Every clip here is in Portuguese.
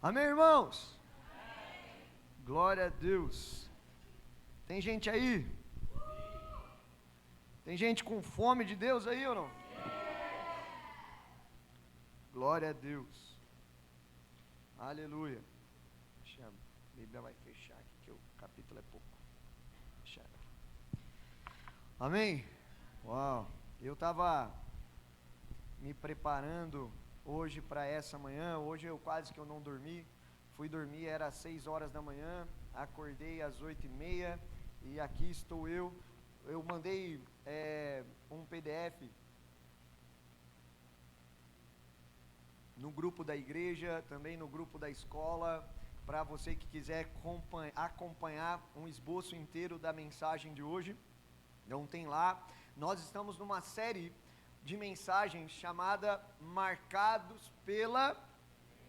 Amém, irmãos? Amém. Glória a Deus. Tem gente aí? Tem gente com fome de Deus aí ou não? Glória a Deus. Aleluia. A Bíblia vai fechar aqui que o capítulo é pouco. Fechar aqui. Amém? Uau. Eu estava me preparando hoje para essa manhã. Hoje eu quase que eu não dormi. Fui dormir, era às 6 horas da manhã. Acordei às 8h30 e aqui estou eu. Eu mandei um PDF no grupo da igreja, também no grupo da escola, para você que quiser acompanhar um esboço inteiro da mensagem de hoje. Então tem lá. Nós estamos numa série de mensagens chamada Marcados pela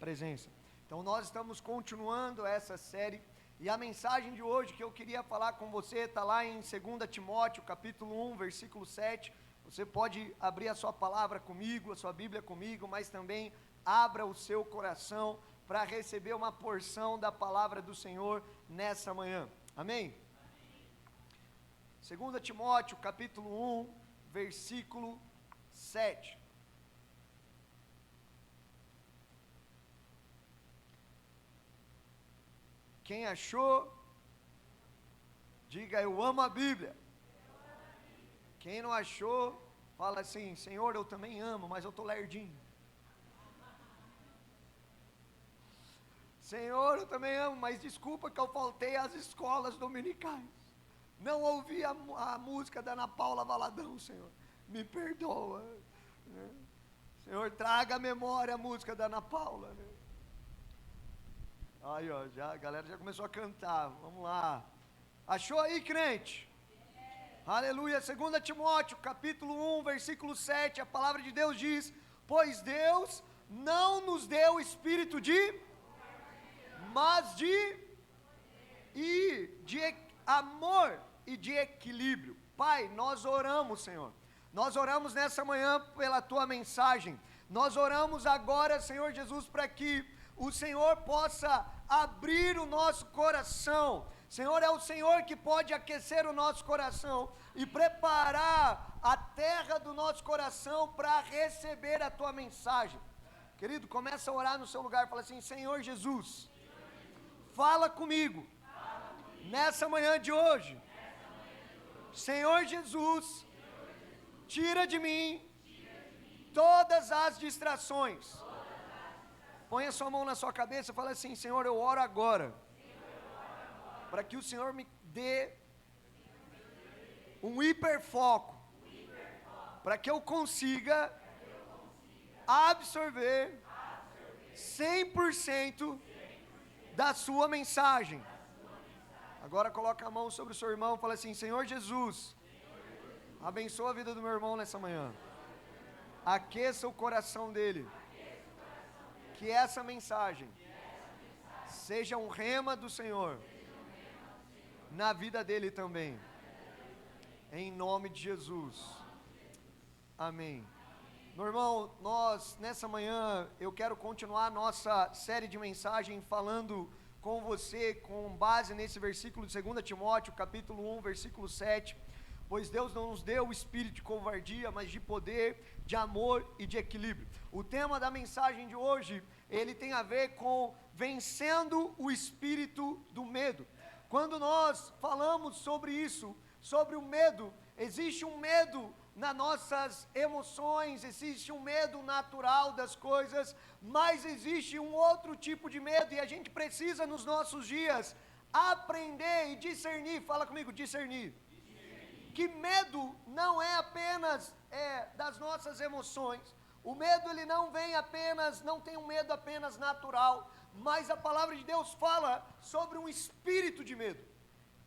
Presença. Então nós estamos continuando essa série. E a mensagem de hoje que eu queria falar com você está lá em 2 Timóteo, capítulo 1, versículo 7. Você pode abrir a sua palavra comigo, a sua Bíblia comigo, mas também abra o seu coração para receber uma porção da palavra do Senhor nessa manhã. Amém? 2 Timóteo, capítulo 1, versículo 7. Quem achou, diga: eu amo a Bíblia. Quem não achou, fala assim: Senhor, eu também amo, mas eu estou lerdinho. Senhor, eu também amo, mas desculpa que eu faltei às escolas dominicais. Não ouvi a música da Ana Paula Valadão, Senhor. Me perdoa. Né? Senhor, traga à memória a música da Ana Paula. Né? Aí, ó, a galera já começou a cantar. Vamos lá. Achou aí, crente? Aleluia. 2 Timóteo, capítulo 1, versículo 7. A palavra de Deus diz: pois Deus não nos deu espírito mas de amor e de equilíbrio. Pai, nós oramos, Senhor. Nós oramos nessa manhã pela Tua mensagem. Nós oramos agora, Senhor Jesus, para que o Senhor possa abrir o nosso coração. Senhor, é o Senhor que pode aquecer o nosso coração e preparar a terra do nosso coração para receber a Tua mensagem. Querido, começa a orar no seu lugar, fala assim: Senhor Jesus, fala comigo nessa manhã de hoje. Senhor Jesus, tira de mim todas as distrações. Põe a sua mão na sua cabeça e fala assim: Senhor, eu oro agora para que o Senhor me dê um hiperfoco, para que eu consiga absorver 100% da sua mensagem. Agora coloca a mão sobre o seu irmão e fala assim: Senhor Jesus, abençoa a vida do meu irmão nessa manhã. Aqueça o coração dele. Que essa mensagem seja um rema do Senhor na vida dele também. Em nome de Jesus. Amém. Meu irmão, nós nessa manhã eu quero continuar a nossa série de mensagem falando com você com base nesse versículo de 2 Timóteo, capítulo 1, versículo 7. Pois Deus não nos deu o espírito de covardia, mas de poder, de amor e de equilíbrio. O tema da mensagem de hoje, ele tem a ver com vencendo o espírito do medo. Quando nós falamos sobre isso, sobre o medo, existe um medo nas nossas emoções, existe um medo natural das coisas, mas existe um outro tipo de medo e a gente precisa nos nossos dias aprender e discernir. Fala comigo, discernir. Que medo não é apenas das nossas emoções. O medo ele não tem um medo apenas natural, mas a palavra de Deus fala sobre um espírito de medo.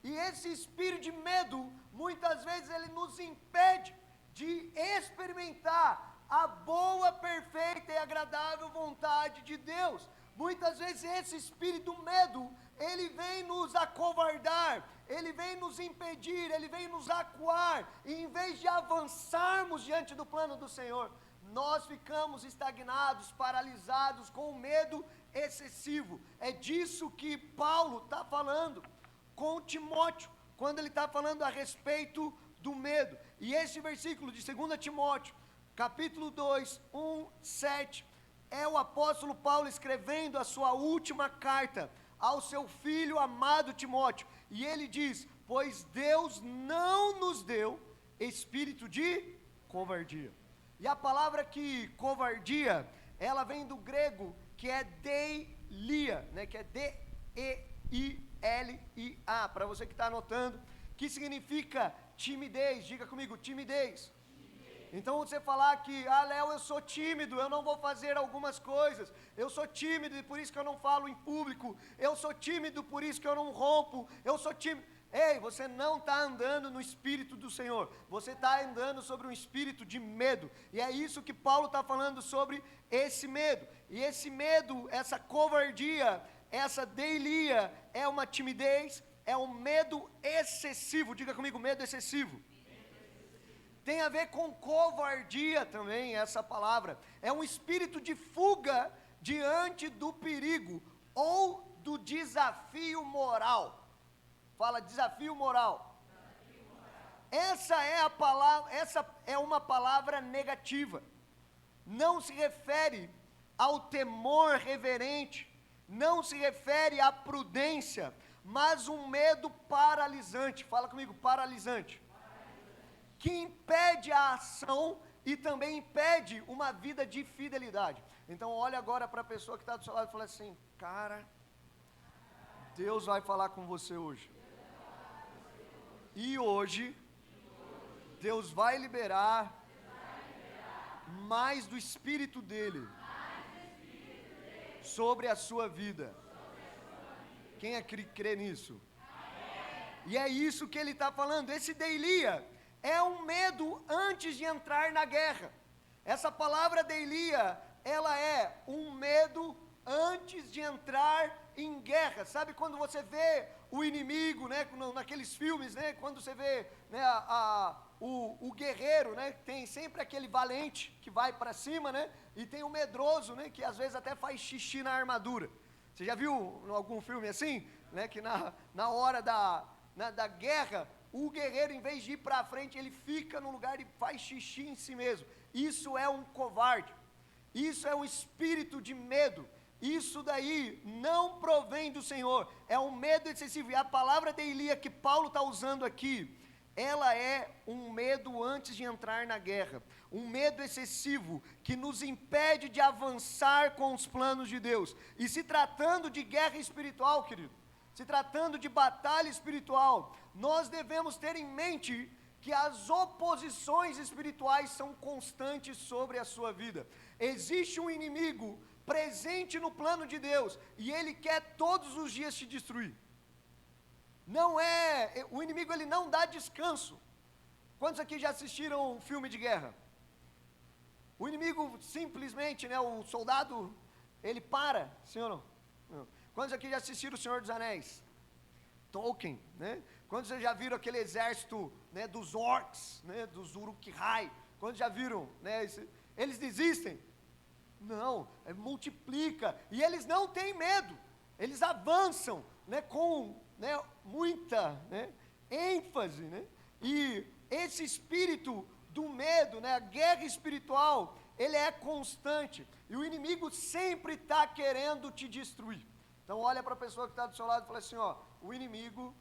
E esse espírito de medo, muitas vezes ele nos impede de experimentar a boa, perfeita e agradável vontade de Deus. Muitas vezes esse espírito do medo, ele vem nos acovardar, ele vem nos impedir, ele vem nos acuar, e em vez de avançarmos diante do plano do Senhor, nós ficamos estagnados, paralisados com o medo excessivo. É disso que Paulo está falando com Timóteo, quando ele está falando a respeito do medo. E esse versículo de 2 Timóteo, capítulo 2, 7, é o apóstolo Paulo escrevendo a sua última carta ao seu filho amado Timóteo. E ele diz: pois Deus não nos deu espírito de covardia. E a palavra que covardia, ela vem do grego, que é deilia, né, que é D-E-I-L-I-A, para você que está anotando, que significa timidez. Diga comigo, timidez. Então você falar que, Léo, eu sou tímido, eu não vou fazer algumas coisas, eu sou tímido e por isso que eu não falo em público, eu sou tímido por isso que eu não rompo, eu sou tímido. Ei, você não está andando no Espírito do Senhor, você está andando sobre um espírito de medo, e é isso que Paulo está falando sobre esse medo. E esse medo, essa covardia, essa deilia, é uma timidez, é um medo excessivo. Diga comigo, medo excessivo. Tem a ver com covardia também, essa palavra. É um espírito de fuga diante do perigo ou do desafio moral. Fala, desafio moral. Essa é a palavra, essa é uma palavra negativa. Não se refere ao temor reverente, não se refere à prudência, mas um medo paralisante. Fala comigo, paralisante. Que impede a ação e também impede uma vida de fidelidade. Então olha agora para a pessoa que está do seu lado e fala assim: cara, Deus vai falar com você hoje. E hoje, Deus vai liberar mais do Espírito dEle sobre a sua vida. Quem é que crê nisso? E é isso que ele está falando. Esse deilia é um medo antes de entrar na guerra. Essa palavra deilia, ela é um medo antes de entrar em guerra. Sabe quando você vê o inimigo, né, naqueles filmes, né, quando você vê, né, o guerreiro, né, tem sempre aquele valente que vai para cima, né, e tem o medroso, né, que às vezes até faz xixi na armadura. Você já viu algum filme assim, né, que na hora da guerra, o guerreiro, em vez de ir para frente, ele fica no lugar e faz xixi em si mesmo. Isso é um covarde, isso é um espírito de medo. Isso daí não provém do Senhor, é um medo excessivo. E a palavra deilia que Paulo está usando aqui, ela é um medo antes de entrar na guerra, um medo excessivo que nos impede de avançar com os planos de Deus. E se tratando de guerra espiritual, querido, se tratando de batalha espiritual, nós devemos ter em mente que as oposições espirituais são constantes sobre a sua vida. Existe um inimigo presente no plano de Deus, e ele quer todos os dias te destruir. O inimigo, ele não dá descanso. Quantos aqui já assistiram um filme de guerra? O inimigo simplesmente, né, o soldado, ele para, sim ou não? Quantos aqui já assistiram O Senhor dos Anéis? Tolkien, né? Quantos já viram aquele exército, né, dos orcs, né, dos Uruk-hai? Quantos já viram, né, eles desistem? Não, multiplica, e eles não têm medo, eles avançam, né, com, né, muita, né, ênfase, né, e esse espírito do medo, né, a guerra espiritual, ele é constante, e o inimigo sempre está querendo te destruir. Então olha para a pessoa que está do seu lado e fala assim, ó, o inimigo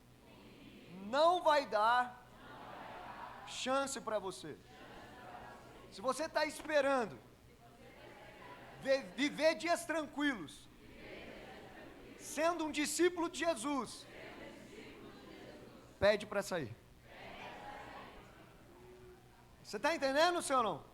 não vai dar chance para você. Se você está esperando viver dias tranquilos, sendo um discípulo de Jesus, pede para sair. Você está entendendo, senhor ou não?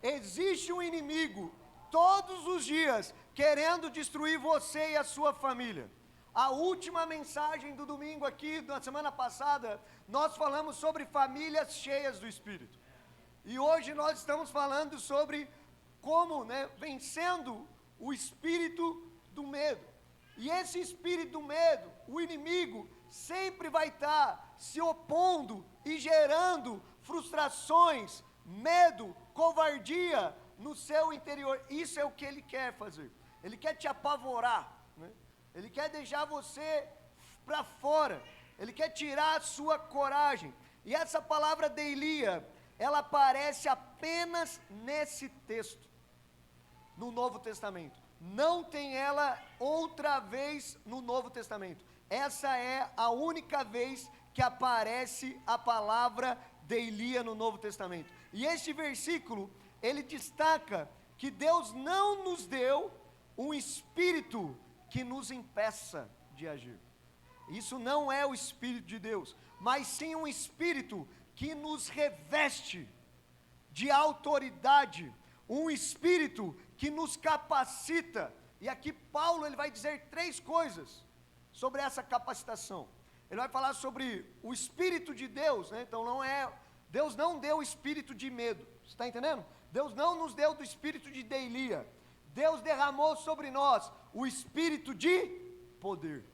Existe um inimigo todos os dias querendo destruir você e a sua família. A última mensagem do domingo aqui, na semana passada, nós falamos sobre famílias cheias do Espírito. E hoje nós estamos falando sobre como, né, vencendo o espírito do medo. E esse espírito do medo, o inimigo sempre vai estar se opondo e gerando frustrações, medo, covardia no seu interior. Isso é o que ele quer fazer. ele quer te apavorar, né? Ele quer deixar você para fora, ele quer tirar a sua coragem. E essa palavra deilia, ela aparece apenas nesse texto, no Novo Testamento. Não tem ela outra vez no Novo Testamento. Essa é a única vez que aparece a palavra deilia no Novo Testamento. E este versículo, ele destaca que Deus não nos deu um espírito que nos impeça de agir. Isso não é o Espírito de Deus, mas sim um Espírito que nos reveste de autoridade, um Espírito que nos capacita. E aqui Paulo ele vai dizer 3 coisas sobre essa capacitação. Ele vai falar sobre o Espírito de Deus, né? Então Deus não deu o espírito de medo, você está entendendo? Deus não nos deu do espírito de deilia. Deus derramou sobre nós o espírito de poder.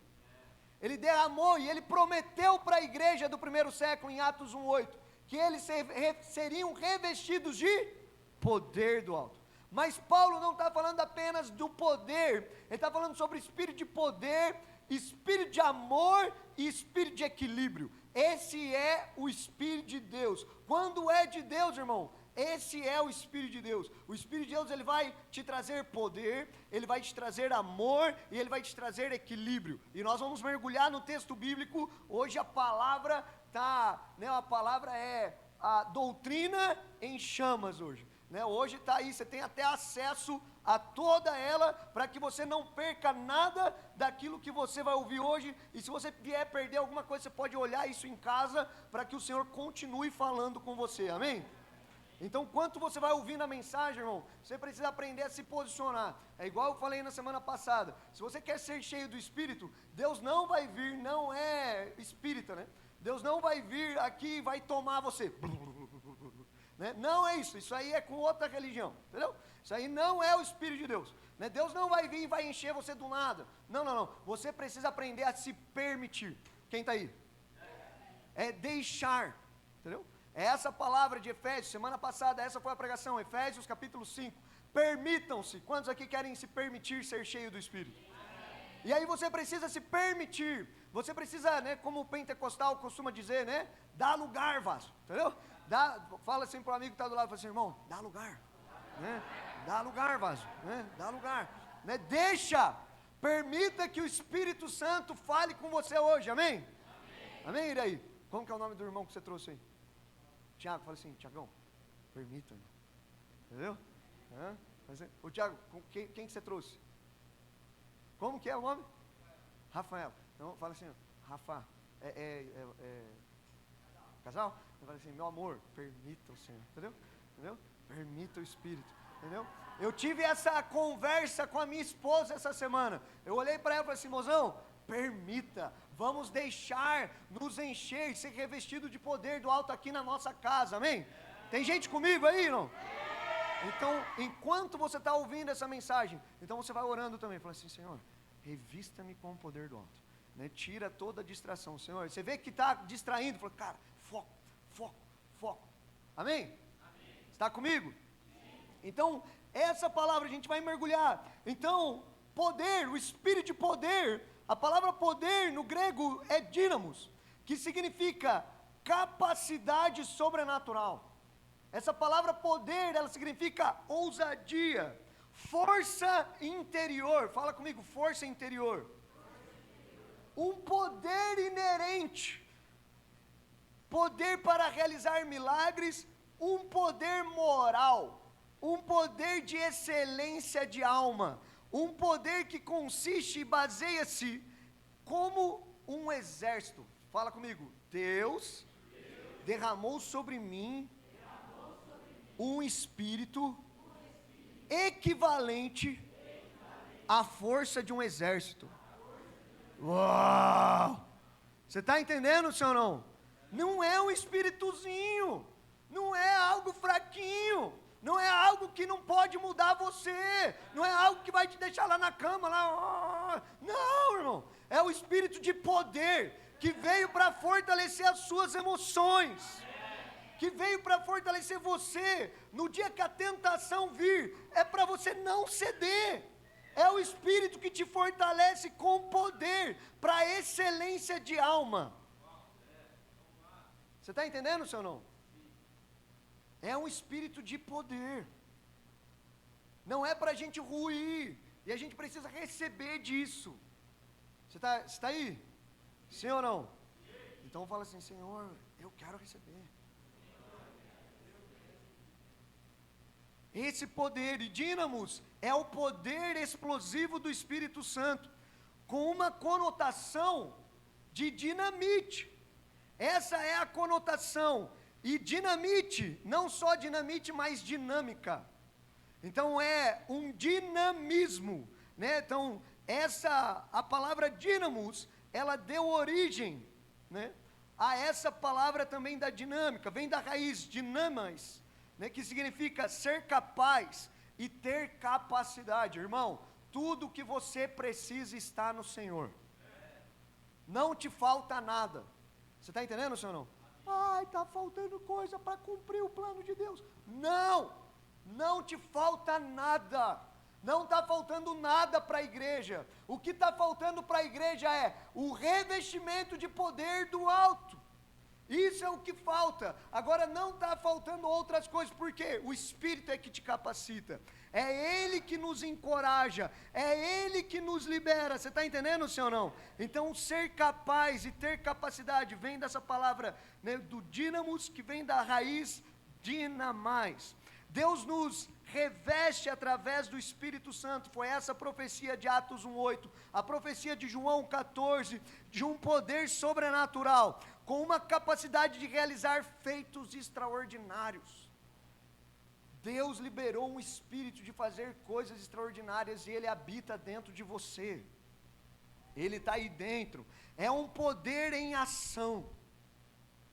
Ele derramou e ele prometeu para a igreja do primeiro século, em Atos 1:8, que eles seriam revestidos de poder do alto. Mas Paulo não está falando apenas do poder, ele está falando sobre espírito de poder, espírito de amor e espírito de equilíbrio. Esse é o Espírito de Deus. Quando é de Deus, irmão, esse é o Espírito de Deus. O Espírito de Deus, ele vai te trazer poder, ele vai te trazer amor e ele vai te trazer equilíbrio. E nós vamos mergulhar no texto bíblico. Hoje a palavra a palavra é a doutrina em chamas hoje, né? Hoje está aí, você tem até acesso a toda ela, para que você não perca nada daquilo que você vai ouvir hoje. E se você vier perder alguma coisa, você pode olhar isso em casa, para que o Senhor continue falando com você, amém? Então, quanto você vai ouvindo a mensagem, irmão, você precisa aprender a se posicionar. É igual eu falei na semana passada, se você quer ser cheio do Espírito, Deus não vai vir, não é espírita, né? Deus não vai vir aqui e vai tomar você, né? Não é isso, isso aí é com outra religião, entendeu? Isso aí não é o Espírito de Deus, né? Deus não vai vir e vai encher você do nada, não, você precisa aprender a se permitir. Quem está aí? É deixar, entendeu? É essa palavra de Efésios, semana passada essa foi a pregação, Efésios capítulo 5, permitam-se. Quantos aqui querem se permitir ser cheio do Espírito? E aí você precisa se permitir, você precisa, né, como o pentecostal costuma dizer, né, dá lugar, vaso, entendeu? Fala assim para o amigo que está do lado, fala assim, irmão, dá lugar, né? Dá lugar, vaso, né? Dá lugar, né? Deixa, permita que o Espírito Santo fale com você hoje, amém? Amém, Iraí? Como que é o nome do irmão que você trouxe aí? Tiago, fala assim, Tiagão, permita, entendeu? O Tiago, quem que você trouxe? Como que é o nome? Rafael. Então fala assim, Rafa, casal? Fala assim, meu amor, permita o Senhor, entendeu? Permita o Espírito, entendeu? Eu tive essa conversa com a minha esposa essa semana. Eu olhei para ela e falei assim, mozão, permita, vamos deixar nos encher e ser revestido de poder do alto aqui na nossa casa, amém? Tem gente comigo aí, não? Então, enquanto você está ouvindo essa mensagem, então você vai orando também, falando assim, Senhor, revista-me com o poder do alto, né? Tira toda a distração, Senhor. Você vê que está distraindo, fala, cara, foco, amém? Está comigo? Sim. Então, essa palavra a gente vai mergulhar. Então, poder, o espírito de poder, a palavra poder no grego é dínamos, que significa capacidade sobrenatural. Essa palavra poder, ela significa ousadia, força interior. Fala comigo, força interior. Um poder inerente, poder para realizar milagres, um poder moral, um poder de excelência de alma, um poder que consiste e baseia-se como um exército. Fala comigo, Deus derramou sobre mim um espírito equivalente à força de um exército. Uau! Você está entendendo, senhor, não? Não é um espíritozinho, não é algo fraquinho, não é algo que não pode mudar você, não é algo que vai te deixar lá na cama, não, irmão, é o espírito de poder, que veio para fortalecer as suas emoções, que veio para fortalecer você, no dia que a tentação vir, é para você não ceder, É o Espírito que te fortalece com poder para excelência de alma. Você está entendendo, senhor não? É um espírito de poder. Não é para a gente ruir. E a gente precisa receber disso. Você está aí? Sim ou não? Então fala assim, Senhor, eu quero receber. Esse poder, e dínamos, é o poder explosivo do Espírito Santo, com uma conotação de dinamite. Essa é a conotação. E dinamite, não só dinamite, mas dinâmica. Então é um dinamismo, né? Então a palavra dínamos, ela deu origem, né, a essa palavra também da dinâmica, vem da raiz dinamas, né, que significa ser capaz e ter capacidade. Irmão, tudo que você precisa está no Senhor. Não te falta nada. Você está entendendo, senhor não? Ai, está faltando coisa para cumprir o plano de Deus. Não te falta nada. Não está faltando nada para a igreja. O que está faltando para a igreja é o revestimento de poder do alto. Isso é o que falta. Agora não está faltando outras coisas, porque o Espírito é que te capacita. É Ele que nos encoraja. É Ele que nos libera. Você está entendendo, senhor não? Então ser capaz e ter capacidade vem dessa palavra, né, do dínamos, que vem da raiz dinamais. Deus nos reveste através do Espírito Santo. Foi essa a profecia de Atos 1:8, a profecia de João 14, de um poder sobrenatural, com uma capacidade de realizar feitos extraordinários. Deus liberou um espírito de fazer coisas extraordinárias, e Ele habita dentro de você. Ele está aí dentro. É um poder em ação.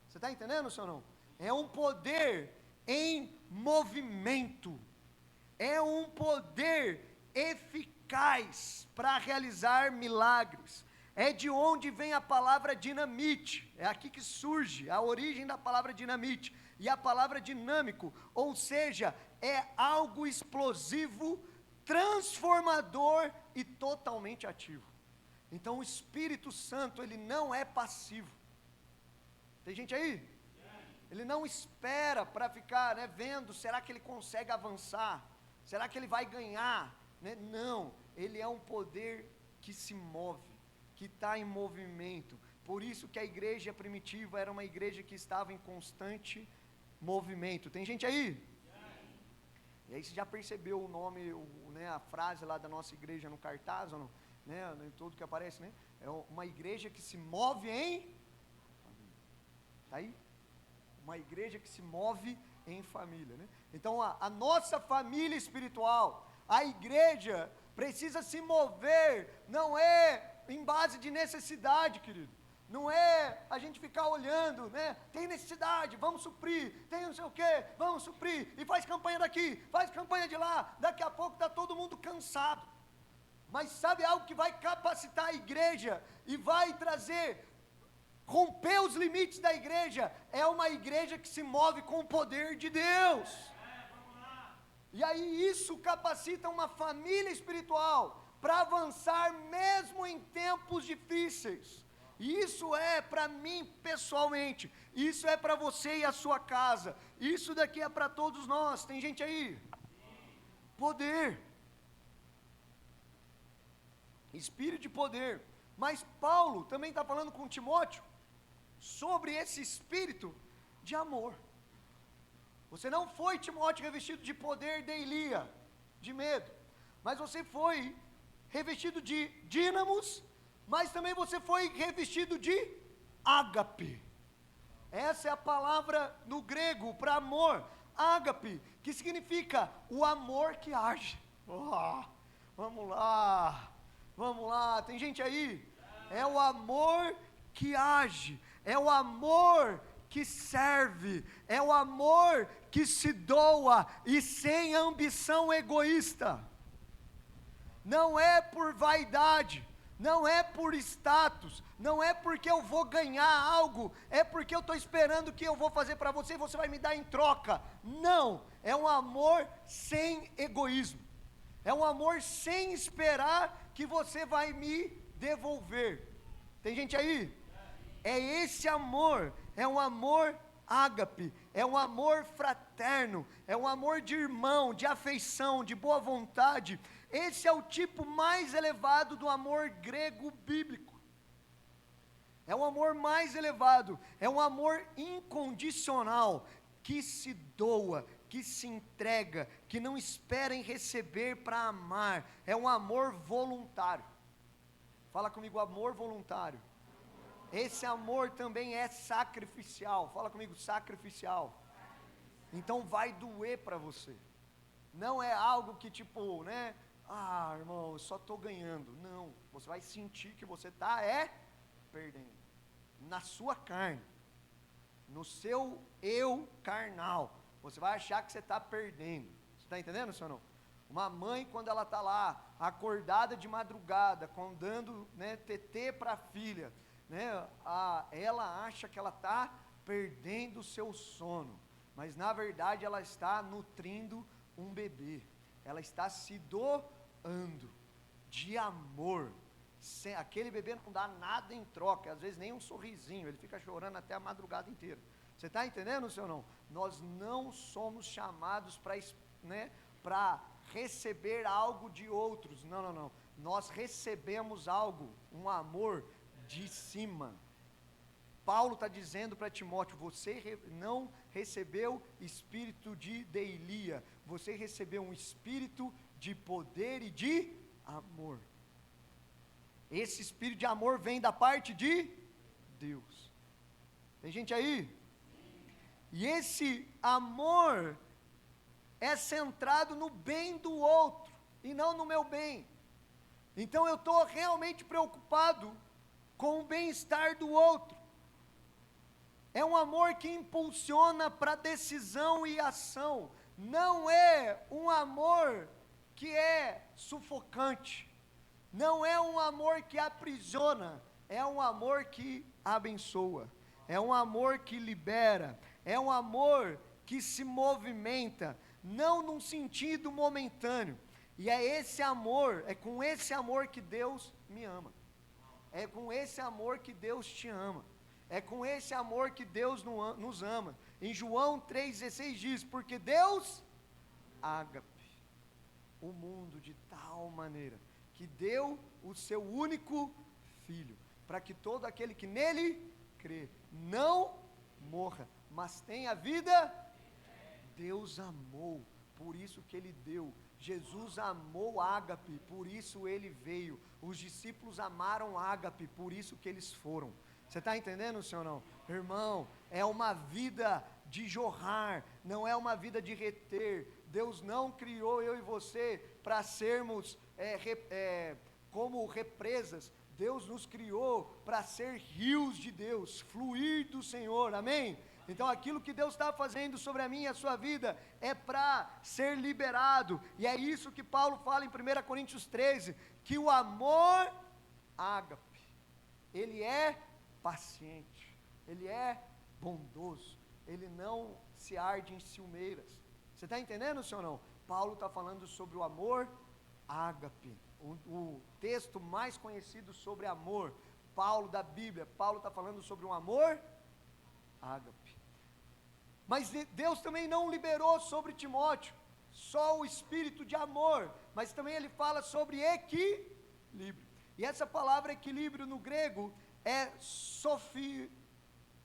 Você está entendendo, senhor não? É um poder em movimento. É um poder eficaz para realizar milagres. É de onde vem a palavra dinamite. É aqui que surge a origem da palavra dinamite. E a palavra dinâmico, ou seja, é algo explosivo, transformador e totalmente ativo. Então o Espírito Santo, ele não é passivo. Tem gente aí? Ele não espera para ficar, né, vendo, será que ele consegue avançar? Será que ele vai ganhar? Né? Não, ele é um poder que se move, que está em movimento. Por isso que a igreja primitiva era uma igreja que estava em constante movimento. Tem gente aí? E aí você já percebeu o nome, né, a frase lá da nossa igreja no cartaz, ou não? Né, em tudo que aparece, né? É uma igreja que se move em... Está aí? Uma igreja que se move em família, né? Então a nossa família espiritual, a igreja precisa se mover, não é em base de necessidade, querido. Não é a gente ficar olhando, né? Tem necessidade, vamos suprir. Tem não sei o quê, vamos suprir. E faz campanha daqui, faz campanha de lá. Daqui a pouco está todo mundo cansado. Mas sabe algo que vai capacitar a igreja e vai trazer, romper os limites da igreja? É uma igreja que se move com o poder de Deus. E aí isso capacita uma família espiritual para avançar mesmo em tempos difíceis. Isso é para mim pessoalmente, isso é para você e a sua casa, isso daqui é para todos nós. Tem gente aí? Poder, espírito de poder. Mas Paulo também está falando com Timóteo sobre esse espírito de amor. Você não foi, Timóteo, revestido de poder de Elia, de medo, mas você foi revestido de dínamos, mas também você foi revestido de ágape. Essa é a palavra no grego para amor, ágape, que significa o amor que age. Vamos lá, tem gente aí? É o amor que age, é o amor que serve, é o amor que se doa e sem ambição egoísta. Não é por vaidade, não é por status, não é porque eu vou ganhar algo, é porque eu estou esperando que eu vou fazer para você e você vai me dar em troca. Não, é um amor sem egoísmo. É um amor sem esperar que você vai me devolver. Tem gente aí? É esse amor, é um amor ágape, é um amor fraterno, é um amor de irmão, de afeição, de boa vontade. Esse é o tipo mais elevado do amor grego bíblico. É um amor mais elevado, é um amor incondicional, que se doa, que se entrega, que não espera em receber para amar. É um amor voluntário. Fala comigo, amor voluntário. Esse amor também é sacrificial. Fala comigo, sacrificial. Então vai doer para você. Não é algo que tipo, né? Ah, irmão, eu só estou ganhando. Não, você vai sentir que você está perdendo. Na sua carne. No seu eu carnal. Você vai achar que você está perdendo. Você está entendendo, senhor não? Uma mãe, quando ela está lá, acordada de madrugada, dando, né, tetê para a filha, né, ela acha que ela está perdendo o seu sono, mas na verdade ela está nutrindo um bebê, ela está se doando de amor. Aquele bebê não dá nada em troca, às vezes nem um sorrisinho, ele fica chorando até a madrugada inteira. Você está entendendo, senhor não? Nós não somos chamados para receber algo de outros, não, nós recebemos algo, um amor de cima. Paulo está dizendo para Timóteo, você não recebeu espírito de deilia, você recebeu um espírito de poder e de amor. Esse espírito de amor vem da parte de Deus. Tem gente aí? E esse amor é centrado no bem do outro e não no meu bem. Então eu estou realmente preocupado com o bem-estar do outro. É um amor que impulsiona para decisão e ação. Não é um amor que é sufocante. Não é um amor que aprisiona. É um amor que abençoa. É um amor que libera. É um amor que se movimenta, não num sentido momentâneo. E é esse amor, é com esse amor que Deus me ama. É com esse amor que Deus te ama. É com esse amor que Deus nos ama. Em João 3,16 diz, porque Deus ágape o mundo de tal maneira, que deu o seu único Filho, para que todo aquele que nele crê, não morra, mas tenha vida. Deus amou, por isso que ele deu. Jesus amou ágape, por isso ele veio. Os discípulos amaram ágape, por isso que eles foram. Você está entendendo, senhor não? Irmão, é uma vida de jorrar, não é uma vida de reter. Deus não criou eu e você para sermos como represas. Deus nos criou para ser rios de Deus, fluir do Senhor, amém? Então aquilo que Deus está fazendo sobre a minha e a sua vida é para ser liberado, e é isso que Paulo fala em 1 Coríntios 13, que o amor ágape, ele é paciente, ele é bondoso, ele não se arde em ciumeiras. Você está entendendo, senhor não? Paulo está falando sobre o amor ágape, o texto mais conhecido sobre amor, Paulo da Bíblia. Paulo está falando sobre um amor ágape. Mas Deus também não liberou sobre Timóteo só o espírito de amor, mas também ele fala sobre equilíbrio. E essa palavra equilíbrio no grego é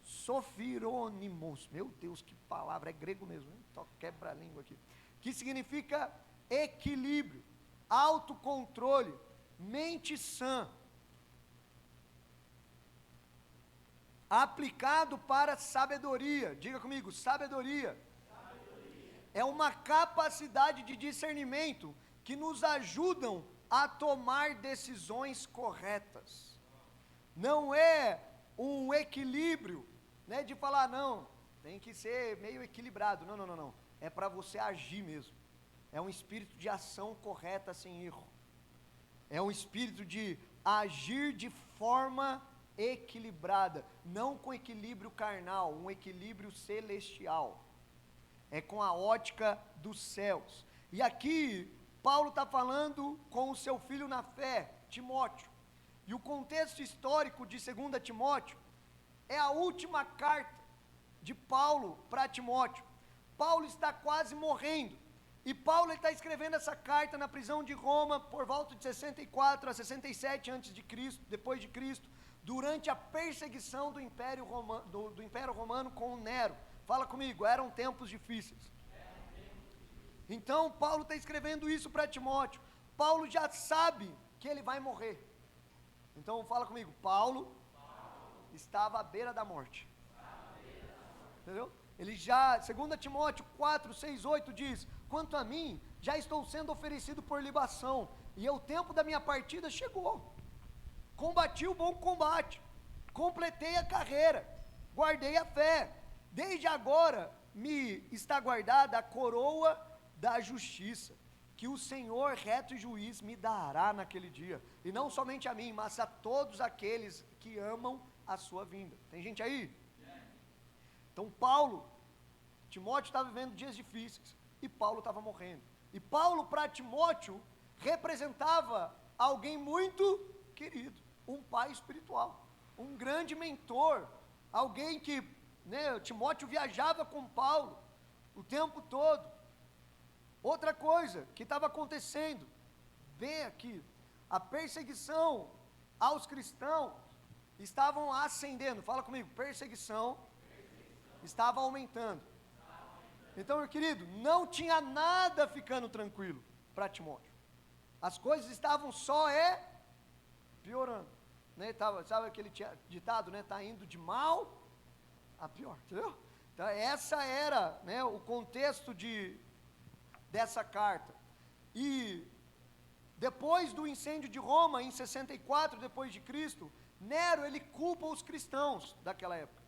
sofirônimos. Meu Deus, que palavra, é grego mesmo, hein? Quebra a língua aqui. Que significa equilíbrio, autocontrole, mente sã, aplicado para sabedoria. Diga comigo, sabedoria. É uma capacidade de discernimento que nos ajudam a tomar decisões corretas. Não é um equilíbrio, né, de falar, não, tem que ser meio equilibrado. Não. É para você agir mesmo. É um espírito de ação correta sem erro. É um espírito de agir de forma equilibrada, não com equilíbrio carnal, um equilíbrio celestial. É com a ótica dos céus. E aqui Paulo está falando com o seu filho na fé, Timóteo. E o contexto histórico de 2 Timóteo é a última carta de Paulo para Timóteo. Paulo está quase morrendo. E Paulo está escrevendo essa carta na prisão de Roma por volta de 64 a 67 a.C., depois de Cristo, durante a perseguição do Império Romano com Nero. Fala comigo, eram tempos difíceis. Então Paulo está escrevendo isso para Timóteo. Paulo já sabe que ele vai morrer. Então fala comigo, Paulo estava à beira da morte. Entendeu? Ele já, 2 Timóteo 4, 6, 8 diz: quanto a mim, já estou sendo oferecido por libação, e o tempo da minha partida chegou. Combati o bom combate, completei a carreira, guardei a fé. Desde agora me está guardada a coroa da justiça, que o Senhor reto e juiz me dará naquele dia, e não somente a mim, mas a todos aqueles que amam a sua vinda. Tem gente aí? Então Timóteo estava vivendo dias difíceis, e Paulo estava morrendo. E Paulo para Timóteo representava alguém muito querido, um pai espiritual, um grande mentor, alguém que, Timóteo viajava com Paulo o tempo todo. Outra coisa que estava acontecendo, bem aqui, a perseguição aos cristãos estavam ascendendo. Fala comigo, perseguição estava aumentando. Então, meu querido, não tinha nada ficando tranquilo para Timóteo. As coisas estavam só piorando. Sabe aquele ditado, tá indo de mal a pior, entendeu? Então, essa era, o contexto dessa carta. E depois do incêndio de Roma, em 64 depois de Cristo, Nero, ele culpa os cristãos daquela época.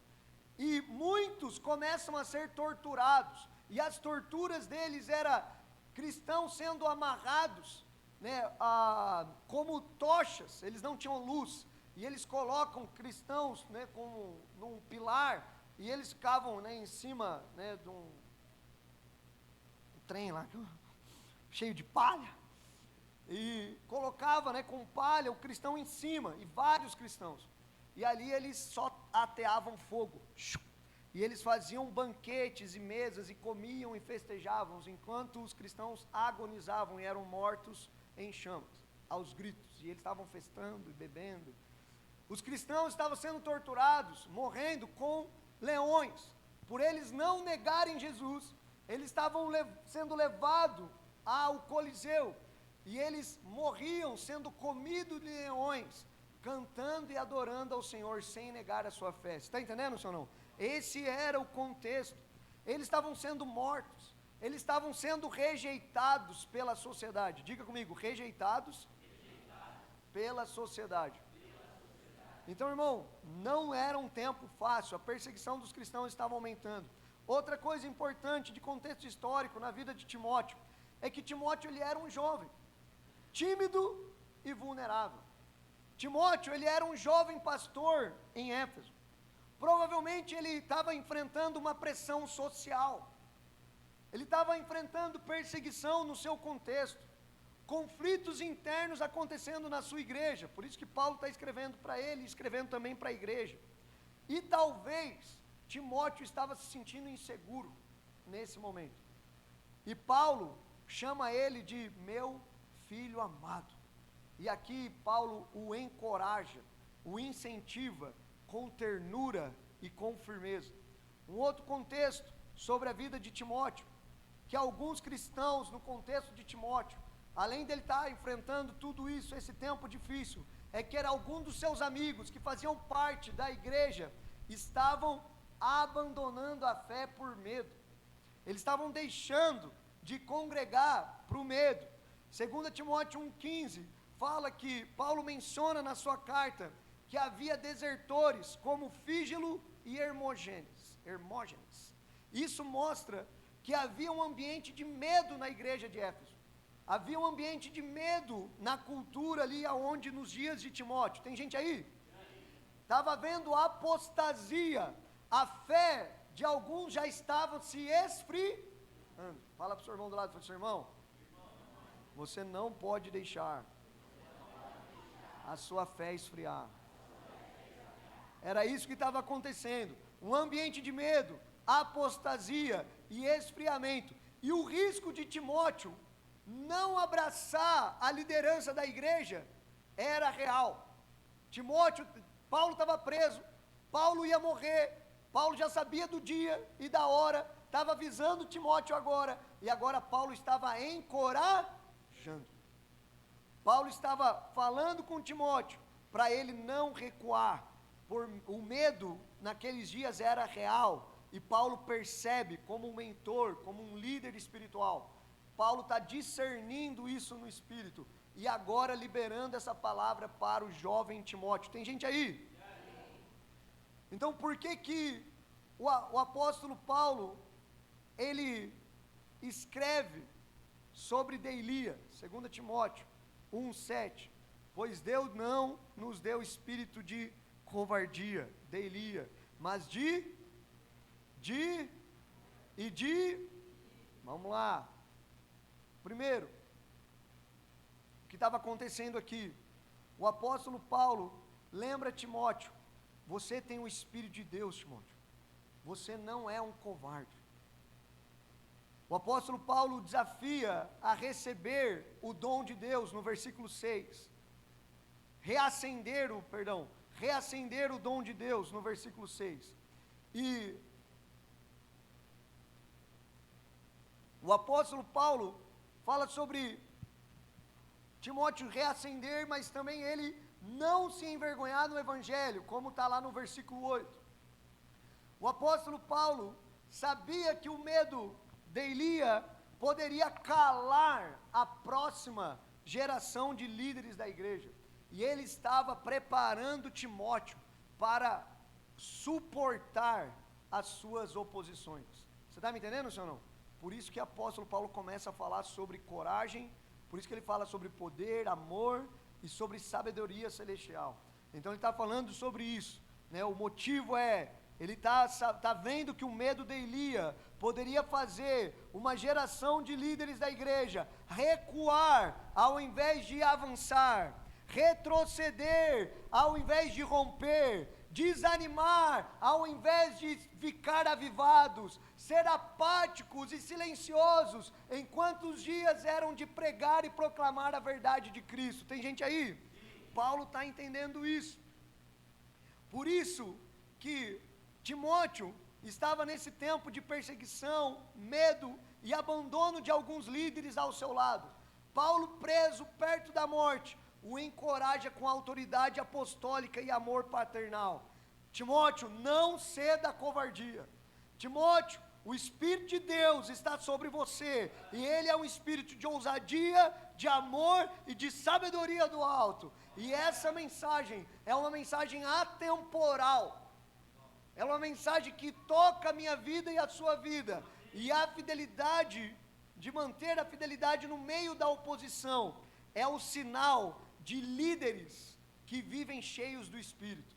E muitos começam a ser torturados, e as torturas deles eram cristãos sendo amarrados, como tochas. Eles não tinham luz, e eles colocam cristãos, como num pilar, e eles ficavam, em cima, de um trem lá, cheio de palha, e colocava, com palha o cristão em cima, e vários cristãos. E ali eles só ateavam fogo, e eles faziam banquetes e mesas, e comiam e festejavam, enquanto os cristãos agonizavam e eram mortos em chamas, aos gritos, e eles estavam festando e bebendo. Os cristãos estavam sendo torturados, morrendo com leões, por eles não negarem Jesus. Eles estavam sendo levados ao Coliseu, e eles morriam sendo comidos de leões, cantando e adorando ao Senhor sem negar a sua fé. Você está entendendo, senhor, não? Esse era o contexto. Eles estavam sendo mortos, eles estavam sendo rejeitados pela sociedade. Diga comigo, rejeitados pela sociedade. Então, irmão, não era um tempo fácil, a perseguição dos cristãos estava aumentando. Outra coisa importante de contexto histórico na vida de Timóteo, é que Timóteo ele era um jovem, tímido e vulnerável. Timóteo, ele era um jovem pastor em Éfeso. Provavelmente ele estava enfrentando uma pressão social, ele estava enfrentando perseguição no seu contexto, conflitos internos acontecendo na sua igreja. Por isso que Paulo está escrevendo para ele, escrevendo também para a igreja. E talvez Timóteo estava se sentindo inseguro nesse momento, e Paulo chama ele de meu filho amado. E aqui Paulo o encoraja, o incentiva com ternura e com firmeza. Um outro contexto sobre a vida de Timóteo, que alguns cristãos no contexto de Timóteo, além dele estar enfrentando tudo isso, esse tempo difícil, é que era algum dos seus amigos que faziam parte da igreja, estavam abandonando a fé por medo. Eles estavam deixando de congregar por medo. 2 Timóteo 1,15 fala que Paulo menciona na sua carta que havia desertores como Fígelo e Hermógenes. Isso mostra que havia um ambiente de medo na igreja de Éfeso. Havia um ambiente de medo na cultura ali aonde nos dias de Timóteo. Tem gente aí? Estava havendo apostasia. A fé de alguns já estava se esfriando. Fala para o seu irmão do lado, fala, seu irmão, Você não pode deixar a sua fé esfriar. Era isso que estava acontecendo. Um ambiente de medo, apostasia e esfriamento. E o risco de Timóteo não abraçar a liderança da igreja era real. Paulo estava preso, Paulo ia morrer, Paulo já sabia do dia e da hora, estava avisando Timóteo agora, e agora Paulo estava encorajando. Paulo estava falando com Timóteo para ele não recuar. O medo naqueles dias era real, e Paulo percebe como um mentor, como um líder espiritual. Paulo está discernindo isso no espírito, e agora liberando essa palavra para o jovem Timóteo. Tem gente aí? Então por que o apóstolo Paulo, ele escreve sobre Deilia, 2 Timóteo 1,7, pois Deus não nos deu espírito de covardia, Deilia, mas vamos lá. Primeiro, o que estava acontecendo aqui? O apóstolo Paulo lembra Timóteo, você tem o Espírito de Deus, Timóteo, você não é um covarde. O apóstolo Paulo desafia a receber o dom de Deus no versículo 6, reacender o dom de Deus no versículo 6, e o apóstolo Paulo fala sobre Timóteo reacender, mas também ele não se envergonhar no evangelho, como está lá no versículo 8. O apóstolo Paulo sabia que o medo de Elia poderia calar a próxima geração de líderes da igreja, e ele estava preparando Timóteo para suportar as suas oposições. Você está me entendendo, senhor não? Por isso que o apóstolo Paulo começa a falar sobre coragem, por isso que ele fala sobre poder, amor e sobre sabedoria celestial. Então ele está falando sobre isso, né? O motivo é, ele está vendo que o medo de Elia poderia fazer uma geração de líderes da igreja recuar ao invés de avançar, retroceder ao invés de romper, desanimar ao invés de ficar avivados, ser apáticos e silenciosos, enquanto os dias eram de pregar e proclamar a verdade de Cristo. Tem gente aí? Paulo está entendendo isso. Por isso que Timóteo estava nesse tempo de perseguição, medo e abandono de alguns líderes ao seu lado. Paulo, preso perto da morte, o encoraja com autoridade apostólica e amor paternal. Timóteo, não ceda à covardia. Timóteo, o Espírito de Deus está sobre você, e ele é um espírito de ousadia, de amor e de sabedoria do alto. E essa mensagem é uma mensagem atemporal. É uma mensagem que toca a minha vida e a sua vida. E a fidelidade, de manter a fidelidade no meio da oposição, é o sinal de líderes que vivem cheios do Espírito.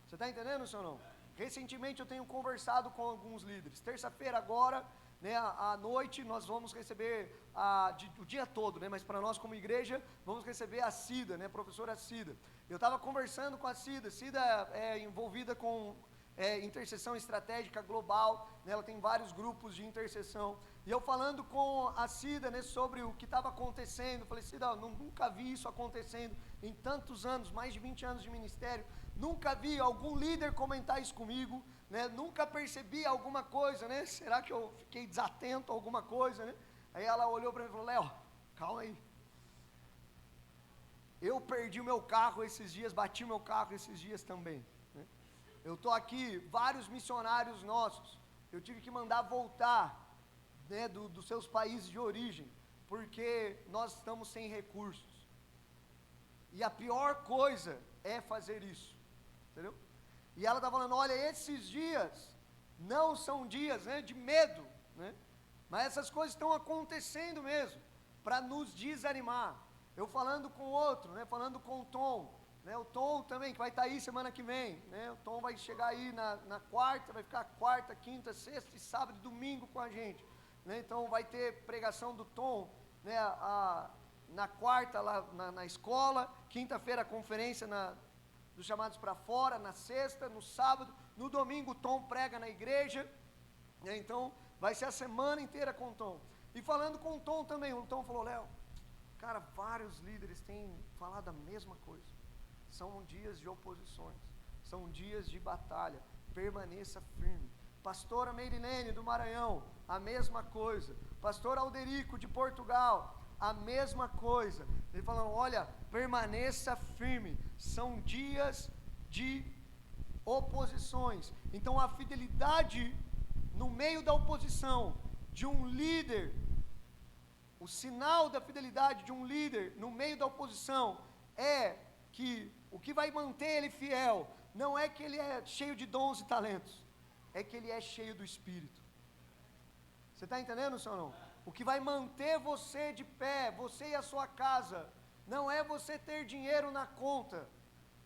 Você está entendendo, senhor não? Recentemente eu tenho conversado com alguns líderes. Terça-feira agora, né, à noite, nós vamos receber o dia todo, né, mas para nós como igreja, vamos receber a Cida, né, a professora Cida. Eu estava conversando com a Cida. Cida é envolvida com intercessão estratégica global, né, ela tem vários grupos de intercessão, e eu falando com a Cida, né, sobre o que estava acontecendo, falei, Cida, nunca vi isso acontecendo em tantos anos, mais de 20 anos de ministério, nunca vi algum líder comentar isso comigo, né, nunca percebi alguma coisa, né, será que eu fiquei desatento a alguma coisa, né? Aí ela olhou para mim e falou, Léo, calma aí, eu perdi o meu carro esses dias, bati o meu carro esses dias também. Eu estou aqui, vários missionários nossos, eu tive que mandar voltar, né, dos seus países de origem, porque nós estamos sem recursos. E a pior coisa é fazer isso, entendeu? E ela está falando, olha, esses dias não são dias, né, de medo, né, mas essas coisas estão acontecendo mesmo, para nos desanimar. Eu falando com outro, né, falando com o Tom, né, o Tom também, que vai estar aí semana que vem, né, o Tom vai chegar aí na quarta, vai ficar quarta, quinta, sexta e sábado e domingo com a gente, né, então vai ter pregação do Tom, né, na quarta lá na escola, quinta-feira a conferência dos chamados para fora, na sexta, no sábado, no domingo o Tom prega na igreja, né, então vai ser a semana inteira com o Tom. E falando com o Tom também, o Tom falou, Léo, cara, vários líderes têm falado a mesma coisa, são dias de oposições, são dias de batalha, permaneça firme. Pastora Meirilene do Maranhão, a mesma coisa. Pastor Alderico de Portugal, a mesma coisa. Ele falando, olha, permaneça firme, são dias de oposições. Então a fidelidade no meio da oposição de um líder, o sinal da fidelidade de um líder no meio da oposição é que o que vai manter ele fiel não é que ele é cheio de dons e talentos, é que ele é cheio do Espírito. Você está entendendo, senhor não? O que vai manter você de pé, você e a sua casa, não é você ter dinheiro na conta,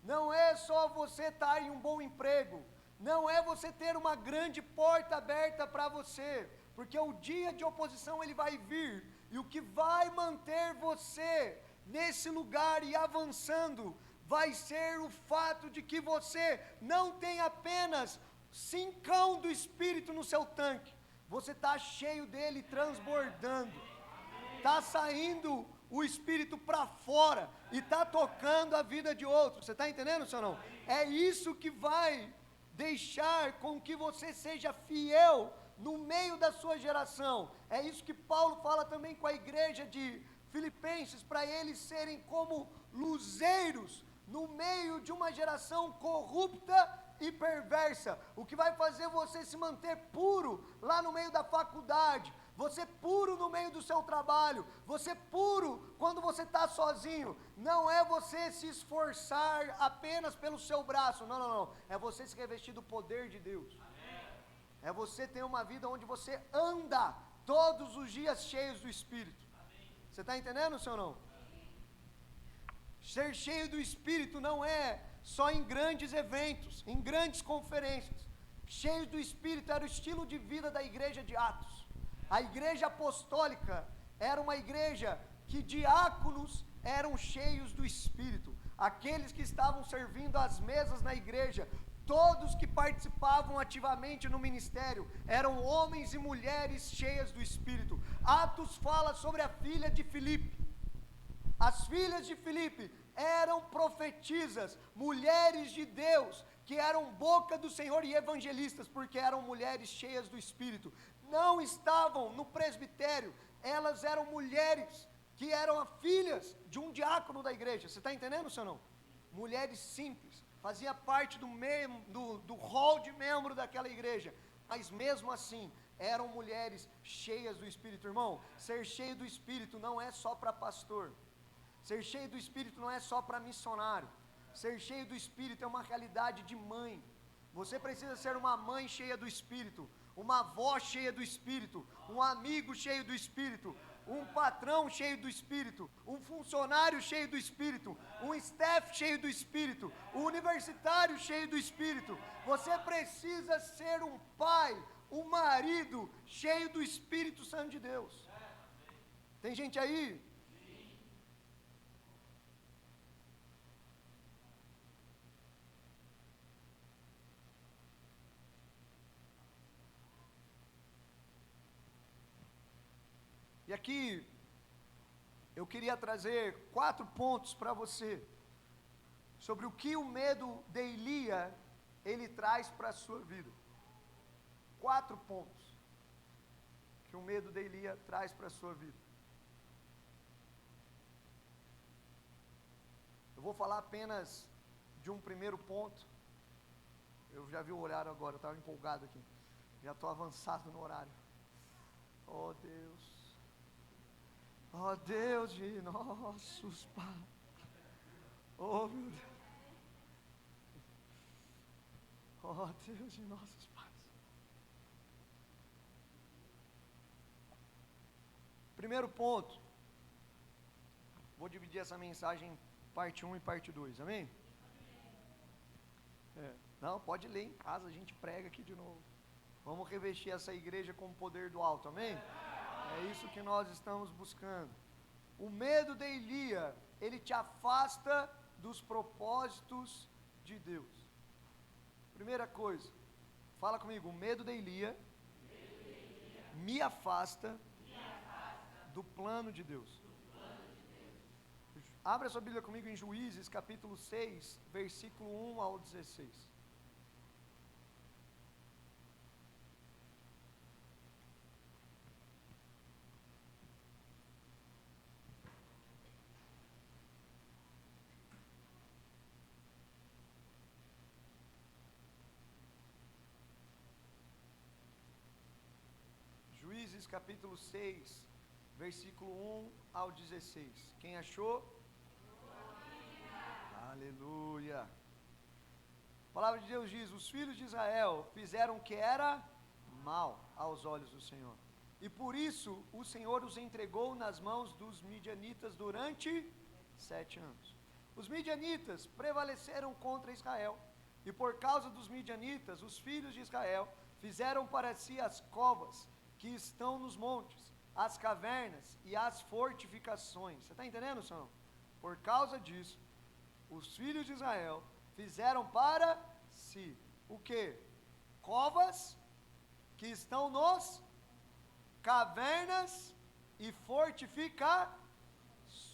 não é só você estar em um bom emprego, não é você ter uma grande porta aberta para você, porque o dia de oposição ele vai vir, e o que vai manter você nesse lugar e avançando, vai ser o fato de que você não tem apenas 5 do Espírito no seu tanque, você está cheio dele transbordando, está saindo o Espírito para fora e está tocando a vida de outros. Você está entendendo, senhor não? É isso que vai deixar com que você seja fiel no meio da sua geração. É isso que Paulo fala também com a igreja de Filipenses, para eles serem como luzeiros no meio de uma geração corrupta e perversa. O que vai fazer você se manter puro lá no meio da faculdade, você puro no meio do seu trabalho, você puro quando você está sozinho, não é você se esforçar apenas pelo seu braço, não, é você se revestir do poder de Deus. É você ter uma vida onde você anda todos os dias cheios do Espírito. Você está entendendo, senhor não? Ser cheio do Espírito não é só em grandes eventos, em grandes conferências. Cheio do Espírito era o estilo de vida da igreja de Atos. A igreja apostólica era uma igreja que diáconos eram cheios do Espírito. Aqueles que estavam servindo às mesas na igreja, todos que participavam ativamente no ministério, eram homens e mulheres cheias do Espírito. Atos fala sobre a filha de Filipe. As filhas de Filipe eram profetisas, mulheres de Deus, que eram boca do Senhor e evangelistas, porque eram mulheres cheias do Espírito. Não estavam no presbitério, elas eram mulheres que eram filhas de um diácono da igreja. Você está entendendo, senhor não? Mulheres simples, fazia parte do hall de membro daquela igreja, mas mesmo assim, eram mulheres cheias do Espírito. Irmão, ser cheio do Espírito não é só para pastor, ser cheio do Espírito não é só para missionário, ser cheio do Espírito é uma realidade de mãe. Você precisa ser uma mãe cheia do Espírito, uma avó cheia do Espírito, um amigo cheio do Espírito, um patrão cheio do Espírito, um funcionário cheio do Espírito, um staff cheio do Espírito, um universitário cheio do Espírito. Você precisa ser um pai, um marido cheio do Espírito Santo de Deus. Tem gente aí? E aqui, eu queria trazer 4 pontos para você, sobre o que o medo de Elia, ele traz para a sua vida. 4 pontos, que o medo de Elia traz para a sua vida. Eu vou falar apenas de um primeiro ponto. Eu já vi o horário agora, eu estava empolgado aqui. Já estou avançado no horário. Oh Deus. Ó Deus de nossos pais, oh meu Deus, ó Deus de nossos pais. Primeiro ponto, vou dividir essa mensagem em parte 1 e parte 2, amém? Não, pode ler em casa, a gente prega aqui de novo. Vamos revestir essa igreja com o poder do alto, amém? É isso que nós estamos buscando. O medo de Elias, ele te afasta dos propósitos de Deus. Primeira coisa, fala comigo, o medo de Elias me afasta do plano de Deus. Abra sua Bíblia comigo em Juízes, capítulo 6, versículo 1 ao 16. Juízes capítulo 6, versículo 1 ao 16. Quem achou? Aleluia. A palavra de Deus diz: os filhos de Israel fizeram o que era mal aos olhos do Senhor, e por isso o Senhor os entregou nas mãos dos midianitas durante 7 anos. Os midianitas prevaleceram contra Israel, e por causa dos midianitas, os filhos de Israel fizeram para si as covas que estão nos montes, as cavernas e as fortificações. Você está entendendo, senhor? Por causa disso, os filhos de Israel fizeram para si o quê? Covas que estão nos cavernas e fortificações.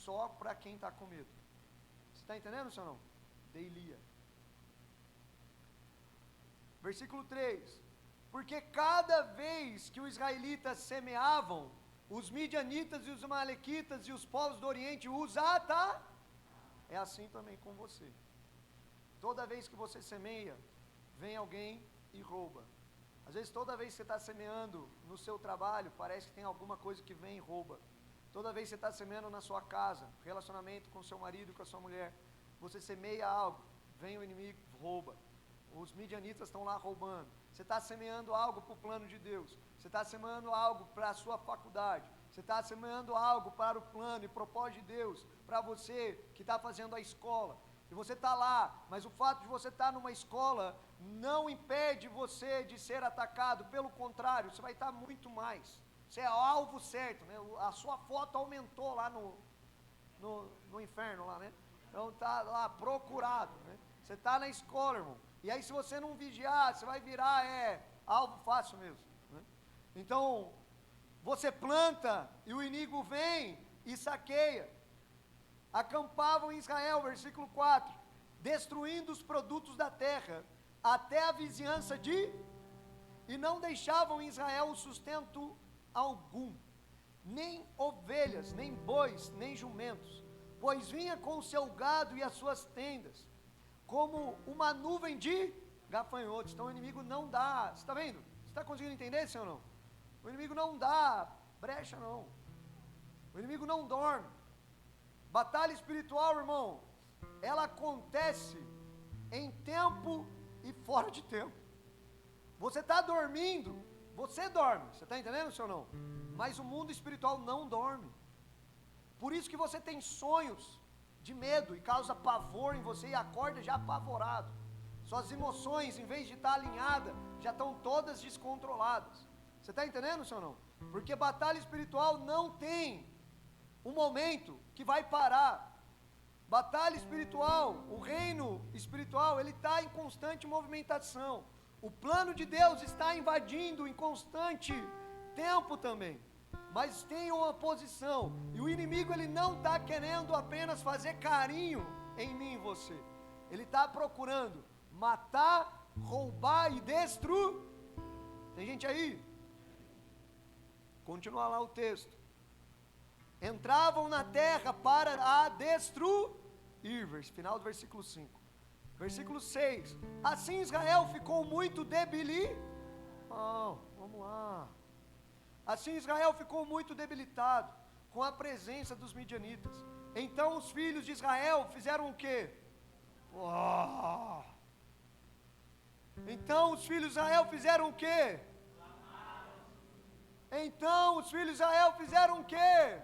Só para quem está com medo. Você está entendendo, senhor? Não? De Elias. Versículo 3. Porque cada vez que os israelitas semeavam, os midianitas e os amalequitas e os povos do Oriente os atacavam. É assim também com você. Toda vez que você semeia, vem alguém e rouba. Às vezes toda vez que você está semeando no seu trabalho, parece que tem alguma coisa que vem e rouba. Toda vez que você está semeando na sua casa, relacionamento com seu marido, com a sua mulher, você semeia algo, vem o inimigo, rouba. Os midianitas estão lá roubando. Você está semeando algo para o plano de Deus. Você está semeando algo para a sua faculdade. Você está semeando algo para o plano e propósito de Deus, para você que está fazendo a escola. E você está lá, mas o fato de você estar numa escola não impede você de ser atacado. Pelo contrário, você vai estar muito mais. Você é alvo certo, né? A sua foto aumentou lá no inferno, lá, né? Então está lá procurado, né? Você está na escola, irmão. E aí se você não vigiar, você vai virar alvo fácil mesmo, né? Então, você planta e o inimigo vem e saqueia. Acampavam em Israel, versículo 4, destruindo os produtos da terra, até a vizinhança e não deixavam em Israel sustento algum, nem ovelhas, nem bois, nem jumentos, pois vinha com o seu gado e as suas tendas, como uma nuvem de gafanhotos. Então o inimigo não dá, você está vendo? Você está conseguindo entender, senhor, não? O inimigo não dá brecha, não. O inimigo não dorme. Batalha espiritual, irmão, ela acontece em tempo e fora de tempo. Você está dormindo, você dorme, você está entendendo, senhor, não? Mas o mundo espiritual não dorme. Por isso que você tem sonhos de medo e causa pavor em você e acorda já apavorado. Suas emoções, em vez de estar alinhadas, já estão todas descontroladas. Você está entendendo, senhor, não? Porque batalha espiritual não tem um momento que vai parar. Batalha espiritual, o reino espiritual, ele está em constante movimentação. O plano de Deus está invadindo em constante tempo também. Mas tem uma oposição. E o inimigo, ele não está querendo apenas fazer carinho em mim e você. Ele está procurando matar, roubar e destruir. Tem gente aí? Continua lá o texto. Entravam na terra para a destruir. Final do versículo 5. Versículo 6. Assim Israel ficou muito debilitado. Vamos lá. Assim Israel ficou muito debilitado com a presença dos midianitas. Então os filhos de Israel fizeram o quê? Então os filhos de Israel fizeram o quê? Então os filhos de Israel fizeram o quê?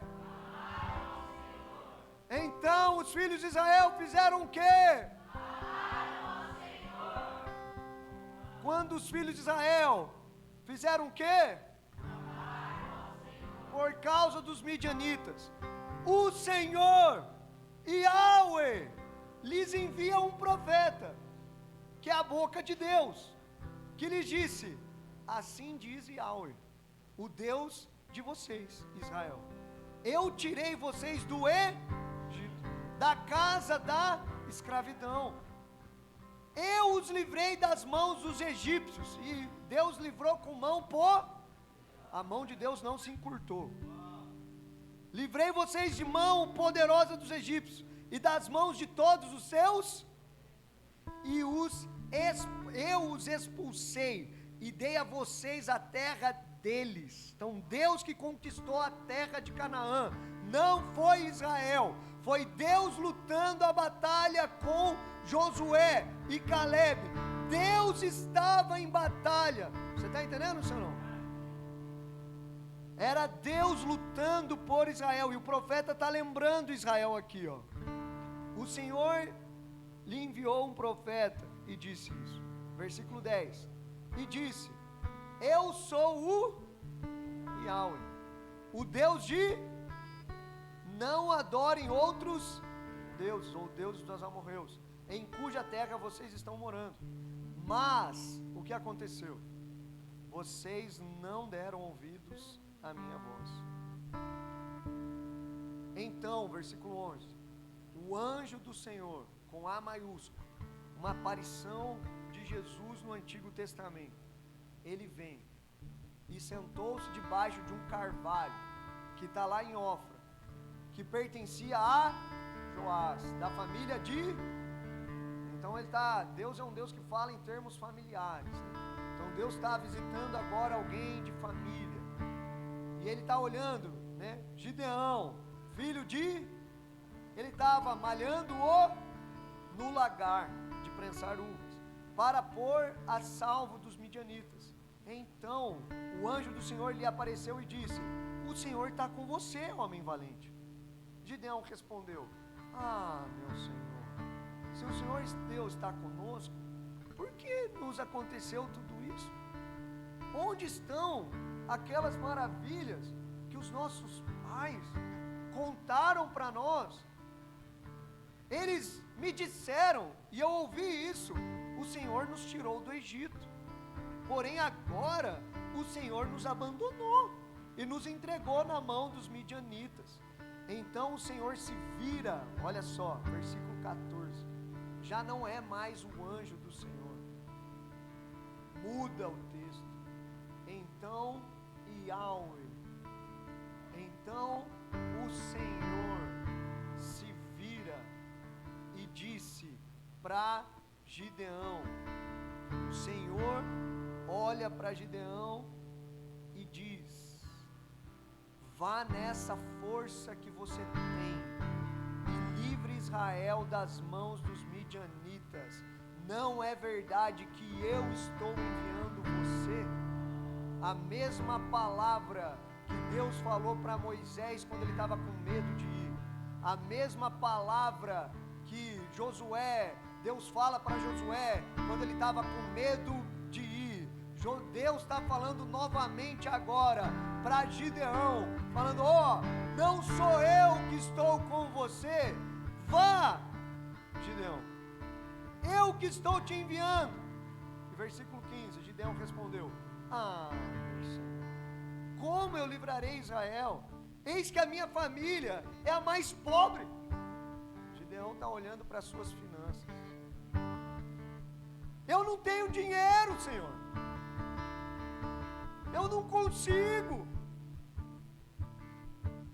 Então os filhos de Israel fizeram o quê? Quando os filhos de Israel fizeram o quê? Por causa dos midianitas. o Senhor, Yahweh, lhes envia um profeta, que é a boca de Deus, que lhes disse: assim diz Yahweh, o Deus de vocês, Israel, eu tirei vocês do Egito, da casa da escravidão, eu os livrei das mãos dos egípcios, e Deus livrou com a mão de Deus não se encurtou. Livrei vocês de mão poderosa dos egípcios, e das mãos de todos os seus, e eu os expulsei, e dei a vocês a terra deles. Então Deus que conquistou a terra de Canaã, não foi Israel, foi Deus lutando a batalha com Josué e Caleb. Deus estava em batalha. Você está entendendo, senhor? Não? Era Deus lutando por Israel, e o profeta está lembrando Israel aqui, ó. O Senhor lhe enviou um profeta e disse isso, versículo 10, e disse: eu sou o Yahweh, o Deus de, não adorem outros deuses, ou deuses dos amorreus, em cuja terra vocês estão morando. Mas, o que aconteceu? Vocês não deram ouvidos à minha voz. Então, versículo 11, o anjo do Senhor, com A maiúsculo, uma aparição de Jesus no Antigo Testamento, ele vem e sentou-se debaixo de um carvalho, que está lá em Ofra, que pertencia a Joás, da família de... Então Deus é um Deus que fala em termos familiares, né? Então Deus está visitando agora alguém de família, e ele está olhando, né? Gideão, filho de... Ele estava malhando no lagar de prensar uvas, para pôr a salvo dos midianitas. Então o anjo do Senhor lhe apareceu e disse: o Senhor está com você, homem valente. Gideão respondeu: meu Senhor, se o Senhor Deus está conosco, por que nos aconteceu tudo isso? Onde estão aquelas maravilhas que os nossos pais contaram para nós? Eles me disseram, e eu ouvi isso: o Senhor nos tirou do Egito, porém agora o Senhor nos abandonou e nos entregou na mão dos midianitas. Então o Senhor se vira, olha só, versículo 14, já não é mais o anjo do Senhor, muda o texto. Então Yahweh, então o Senhor se vira e disse para Gideão, o Senhor olha para Gideão e diz: vá nessa força que você tem e livre Israel das mãos dos midianitas. Não é verdade que eu estou enviando você? A mesma palavra que Deus falou para Moisés quando ele estava com medo de ir, a mesma palavra que Deus fala para Josué quando ele estava com medo de ir, Deus está falando novamente agora para Gideão, falando: não sou eu que estou com você, vá, Gideão, eu que estou te enviando. E versículo 15, Gideão respondeu: meu Senhor, como eu livrarei Israel? Eis que a minha família é a mais pobre. Gideão está olhando para as suas finanças. Eu não tenho dinheiro, Senhor, eu não consigo,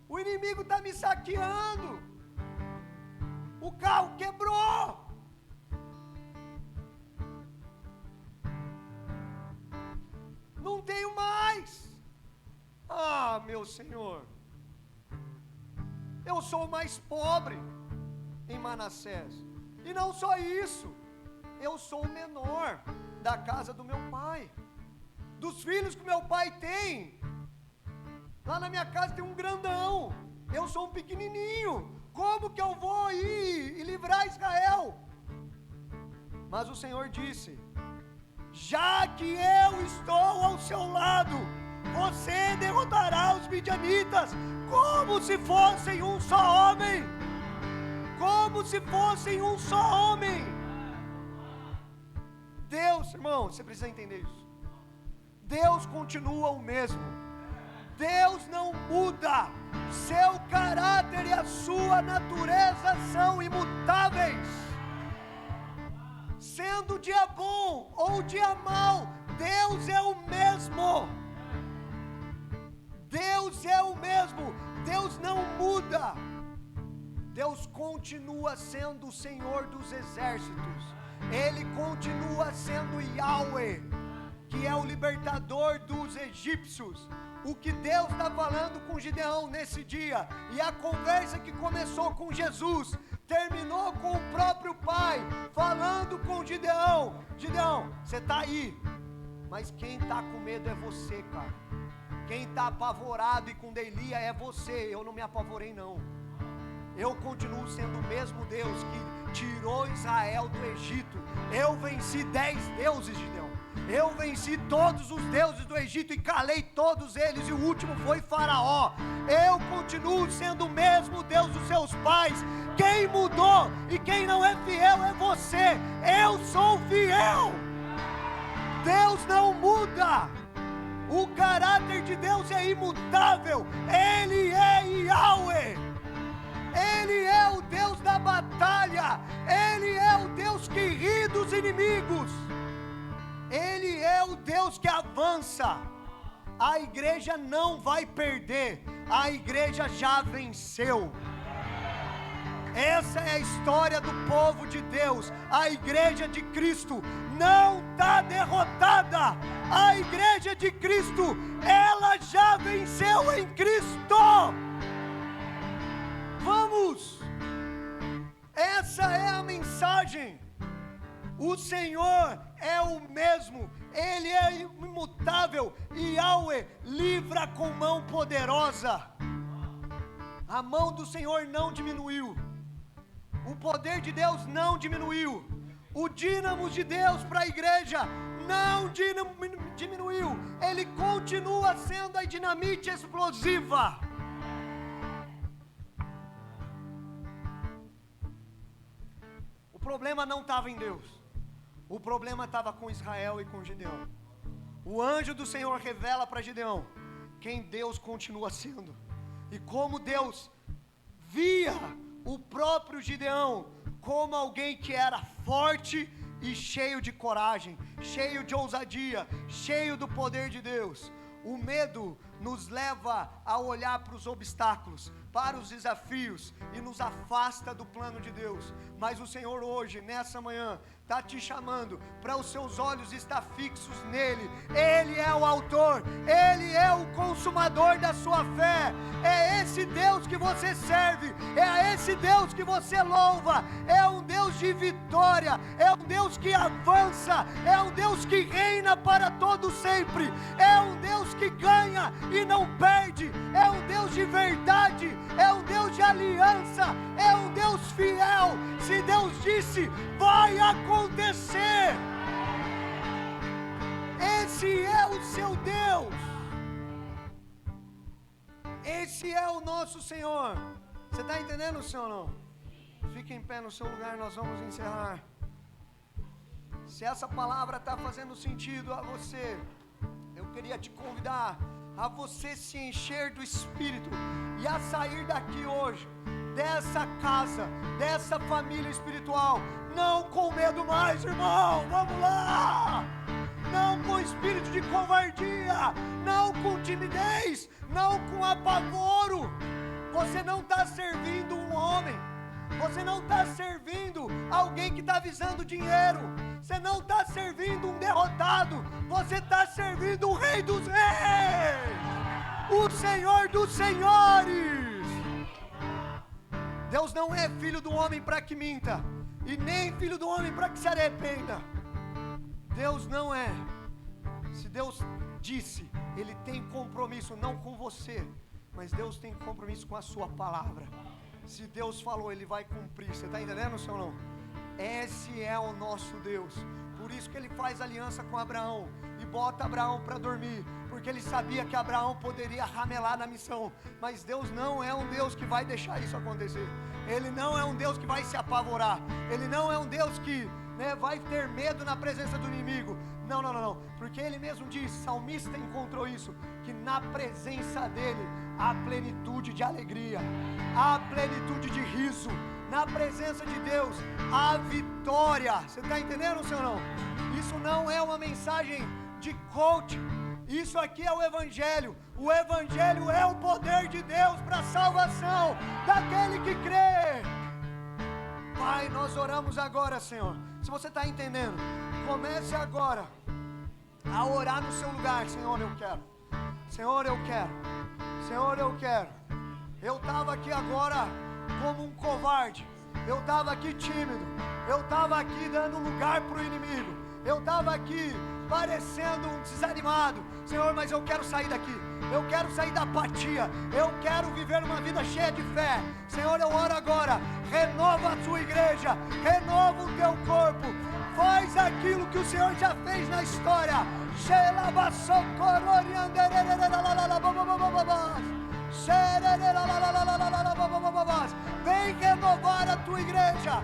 o inimigo está me saqueando, o carro quebrou, não tenho mais. Meu Senhor, eu sou o mais pobre em Manassés, e não só isso, eu sou o menor da casa do meu pai. Dos filhos que meu pai tem, lá na minha casa tem um grandão, eu sou um pequenininho. Como que eu vou ir e livrar Israel? Mas o Senhor disse: já que eu estou ao seu lado, você derrotará os midianitas como se fossem um só homem. Como se fossem um só homem. Deus, irmão, você precisa entender isso. Deus continua o mesmo. Deus não muda. Seu caráter e a sua natureza são imutáveis. Sendo dia bom ou dia mau, Deus é o mesmo. Deus é o mesmo. Deus não muda. Deus continua sendo o Senhor dos exércitos. Ele continua sendo Yahweh, que é o libertador dos egípcios. O que Deus está falando com Gideão nesse dia, e a conversa que começou com Jesus, terminou com o próprio Pai, falando com Gideão: Gideão, você está aí, mas quem está com medo é você, cara. Quem está apavorado e com delia é você. Eu não me apavorei não. Eu continuo sendo o mesmo Deus que tirou Israel do Egito. Eu venci 10 deuses, Gideão. Eu venci todos os deuses do Egito e calei todos eles, e o último foi Faraó. Eu continuo sendo o mesmo Deus dos seus pais. Quem mudou e quem não é fiel é você. Eu sou fiel. Deus não muda. O caráter de Deus é imutável. Ele é Yahweh. Ele é o Deus da batalha. Ele é o Deus que ri dos inimigos. Ele é o Deus que avança. A igreja não vai perder. A igreja já venceu. Essa é a história do povo de Deus. A igreja de Cristo não está derrotada. A igreja de Cristo, ela já venceu em Cristo. Vamos! Essa é a mensagem. O Senhor é o mesmo, Ele é imutável, e Yahweh livra com mão poderosa. A mão do Senhor não diminuiu, o poder de Deus não diminuiu, o dínamo de Deus para a igreja não diminuiu, ele continua sendo a dinamite explosiva. O problema não estava em Deus. O problema estava com Israel e com Gideão. O anjo do Senhor revela para Gideão quem Deus continua sendo. E como Deus via o próprio Gideão como alguém que era forte e cheio de coragem, cheio de ousadia, cheio do poder de Deus. O medo nos leva a olhar para os obstáculos, para os desafios, e nos afasta do plano de Deus. Mas o Senhor hoje, nessa manhã, está te chamando para os seus olhos estar fixos nele. Ele é o autor, Ele é o consumador da sua fé. É esse Deus que você serve, é a esse Deus que você louva. É um Deus de vitória, é um Deus que avança, é um Deus que reina para todo sempre, é um Deus que ganha e não perde, é um Deus de verdade, é um Deus de aliança, é um Deus fiel. Se Deus disse, vai acontecer. Esse é o seu Deus. Esse é o nosso Senhor. Você está entendendo, Senhor, ou não? Fique em pé no seu lugar, nós vamos encerrar. Se essa palavra está fazendo sentido a você, eu queria te convidar a você se encher do Espírito e a sair daqui hoje, dessa casa, dessa família espiritual, não com medo mais, irmão, vamos lá! Não com espírito de covardia, não com timidez, não com apavoro. Você não está servindo um homem, você não está servindo alguém que está visando dinheiro, você não está servindo um derrotado, você está servindo o Rei dos Reis, o Senhor dos Senhores. Deus não é filho do homem para que minta, e nem filho do homem para que se arrependa. Deus não é. Se Deus disse, Ele tem compromisso não com você, mas Deus tem compromisso com a sua palavra. Se Deus falou, Ele vai cumprir. Você está entendendo, senhor, não? Esse é o nosso Deus. Por isso que Ele faz aliança com Abraão e bota Abraão para dormir, porque ele sabia que Abraão poderia ramelar na missão, mas Deus não é um Deus que vai deixar isso acontecer. Ele não é um Deus que vai se apavorar. Ele não é um Deus que vai ter medo na presença do inimigo. Não, porque ele mesmo diz, salmista encontrou isso, que na presença dele há plenitude de alegria, há plenitude de riso, na presença de Deus há vitória. Você está entendendo, senhor? Não? Isso não é uma mensagem de coach, isso aqui é o Evangelho. O Evangelho é o poder de Deus para a salvação daquele que crê. Pai, nós oramos agora, Senhor. Se você está entendendo, comece agora a orar no seu lugar. Senhor, eu quero. Senhor, eu quero. Senhor, eu quero. Eu estava aqui agora como um covarde. Eu estava aqui tímido. Eu estava aqui dando lugar para o inimigo. Eu estava aqui parecendo um desanimado. Senhor, mas eu quero sair daqui. Eu quero sair da apatia. Eu quero viver uma vida cheia de fé. Senhor, eu oro agora. Renova a tua igreja. Renova o teu corpo. Faz aquilo que o Senhor já fez na história. Vem renovar a tua igreja.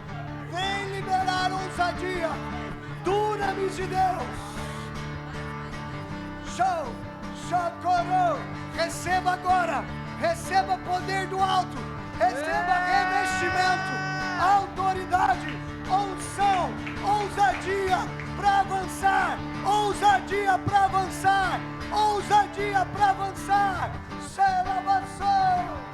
Vem liberar ousadia. Dunamis de Deus. Socorro. Receba agora. Receba poder do alto. Receba revestimento, autoridade, unção, ousadia para avançar. Ousadia para avançar. Ousadia para avançar. Celebração.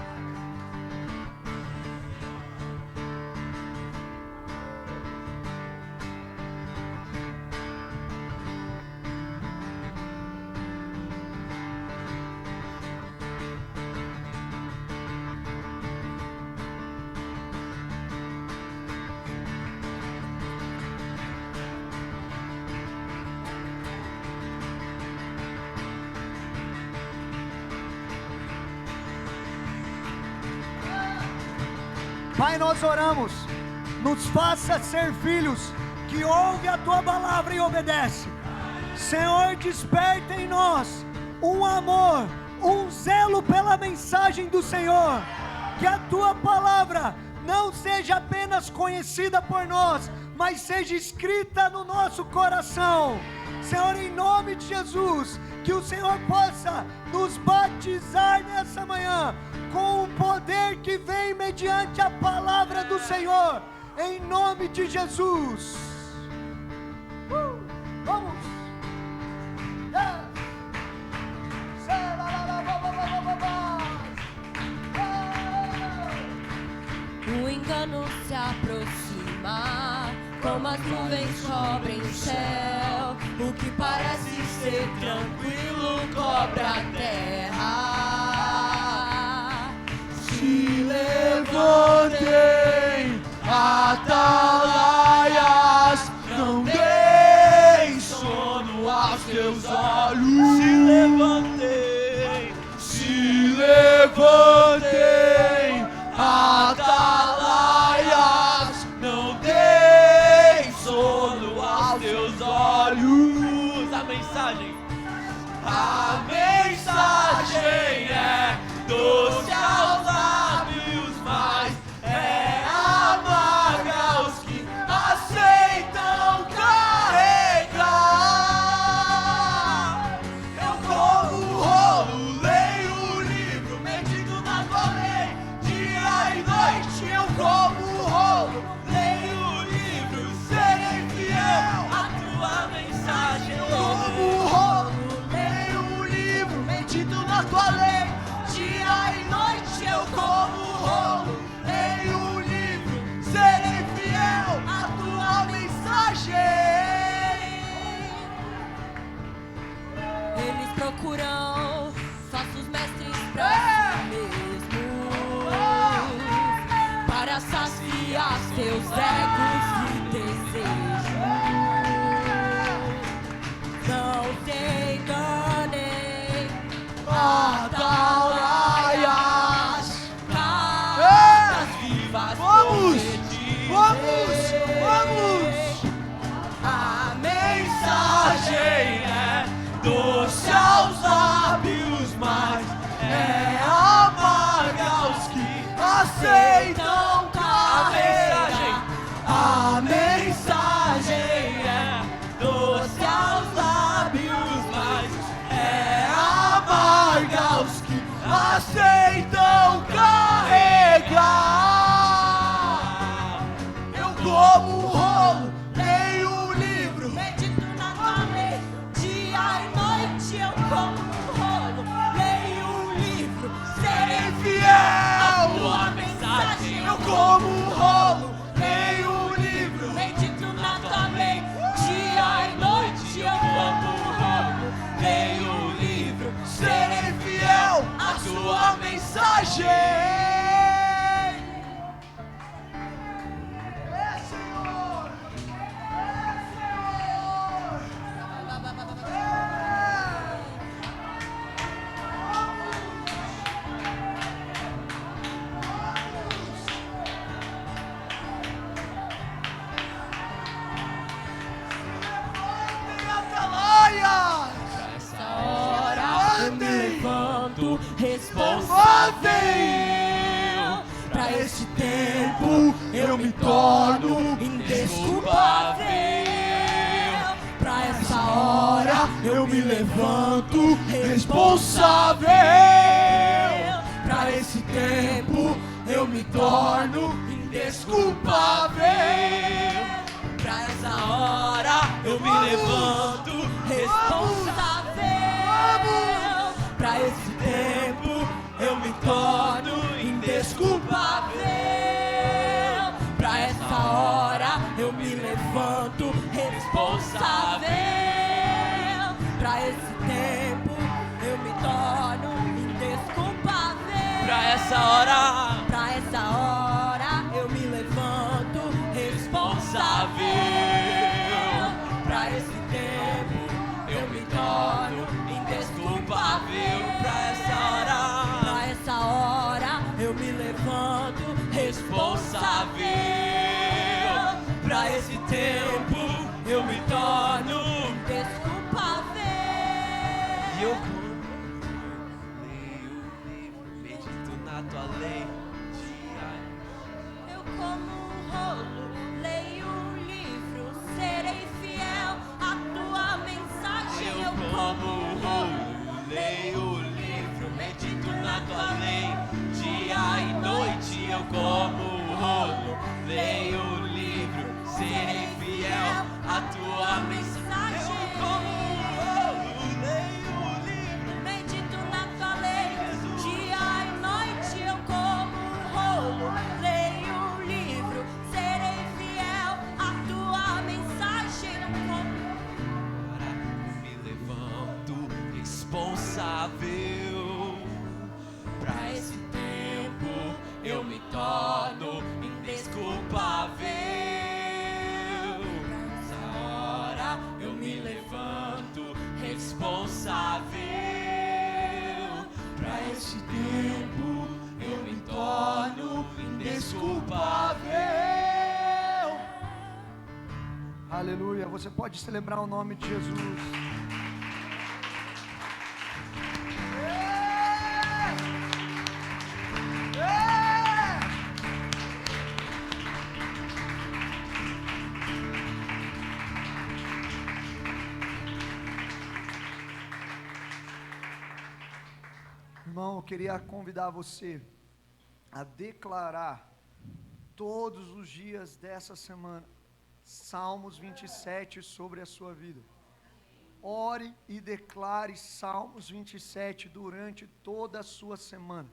Pai, nós oramos, nos faça ser filhos que ouvem a Tua palavra e obedecem. Senhor, desperta em nós um amor, um zelo pela mensagem do Senhor. Que a Tua palavra não seja apenas conhecida por nós, mas seja escrita no nosso coração. Senhor, em nome de Jesus, que o Senhor possa nos batizar nessa manhã com o poder que vem mediante a palavra do Senhor, em nome de Jesus. Vamos! O engano se aproxima, como as nuvens cobrem o céu. O que parece ser tranquilo cobre a terra. Se levantem, atalaias, não deem sono aos teus olhos. Se levantem, atalaias, não deem sono aos teus olhos. A mensagem é doce aos lábios, mas é amarga aos que aceitam carregar. Eu como o rolo, leio o livro, medito na tua lei, dia e noite. Eu como o rolo, leio o livro, serei fiel à tua mensagem. Eu como o rolo, leio o livro, medito na tua lei, dia e noite. Eu como o rolo, leio o livro, serei fiel à tua mensagem. Eles procuram falsos mestres pra si mesmos, para saciar seus egos e desejos. Não se enganem, atalaias, cartas vivas. Vamos! A mensagem é doce aos lábios. aceitam carregar. A mensagem é doce aos lábios, mas é amarga aos que aceitam carregar. Eu como um rolo, leio um livro, medito na tua lei, dia e noite. Eu como um rolo, leio um livro, serei fiel à tua mensagem. Eu como um rolo, leio um livro, medito na tua lei, dia e noite. Eu como um rolo, leio um livro, serei fiel à tua mensagem. Responsável. Pra esse tempo eu me torno indesculpável. Pra essa hora eu me levanto responsável. Pra esse tempo eu me torno indesculpável. Pra essa hora eu me levanto responsável. Pra esse tempo eu me torno indesculpável. Pra essa hora eu me levanto responsável. Pra esse tempo eu me torno indesculpável. Pra essa hora eu me levanto responsável. Pra esse tempo eu me torno indesculpável. Pra essa hora eu me levanto responsável. Pra esse tempo eu me torno indesculpável. E eu leio o livro, medito na tua lei. Eu como um rolo, leio um livro, serei fiel à tua mensagem. Eu como um rolo, leio o livro, medito na tua lei, dia e noite. Eu como um rolo, leio o livro, serei fiel à tua mensagem. Eu como um rolo, leio o livro, medito na tua lei, dia e noite. Eu como um rolo, leio o livro, serei fiel à tua mensagem. Agora eu me levanto responsável. Pra esse tempo eu me torno indesculpável. Nessa hora eu me levanto responsável. Pra esse tempo eu me torno indesculpável. Aleluia. Você pode celebrar o nome de Jesus. Irmão, eu queria convidar você a declarar todos os dias dessa semana Salmos 27 sobre a sua vida. Ore e declare Salmos 27 durante toda a sua semana.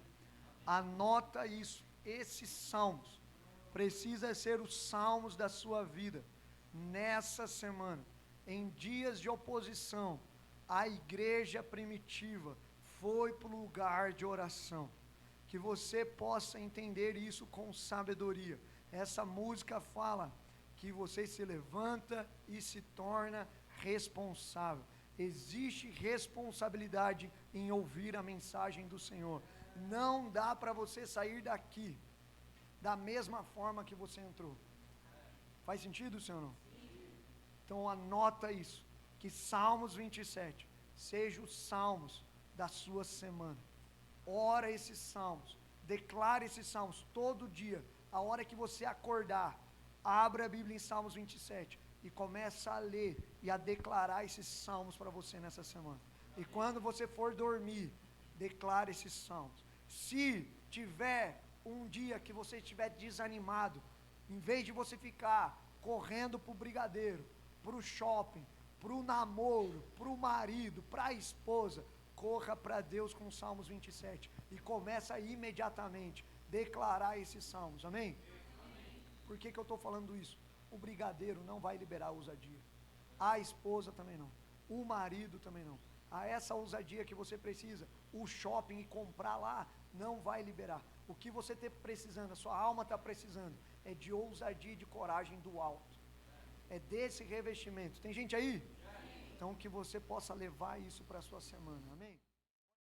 Anota isso. Esses salmos precisa ser os salmos da sua vida. Nessa semana, em dias de oposição, a igreja primitiva foi para o lugar de oração. Que você possa entender isso com sabedoria. Essa música fala que você se levanta e se torna responsável. Existe responsabilidade em ouvir a mensagem do Senhor. Não dá para você sair daqui da mesma forma que você entrou. Faz sentido, Senhor? Não? Então anota isso, que Salmos 27 seja os salmos da sua semana. Ora esses salmos, declare esses salmos todo dia. A hora que você acordar, abra a Bíblia em Salmos 27 e começa a ler e a declarar esses salmos para você nessa semana. E quando você for dormir, declare esses salmos. Se tiver um dia que você estiver desanimado, em vez de você ficar correndo para o brigadeiro, para o shopping, para o namoro, para o marido, para a esposa, corra para Deus com Salmos 27 e começa imediatamente declarar esses salmos, amém? Por que eu estou falando isso? O brigadeiro não vai liberar a ousadia, a esposa também não, o marido também não. A essa ousadia que você precisa, o shopping e comprar lá, não vai liberar. O que você está precisando, a sua alma está precisando, é de ousadia e de coragem do alto. É desse revestimento. Tem gente aí? Então que você possa levar isso para a sua semana, amém?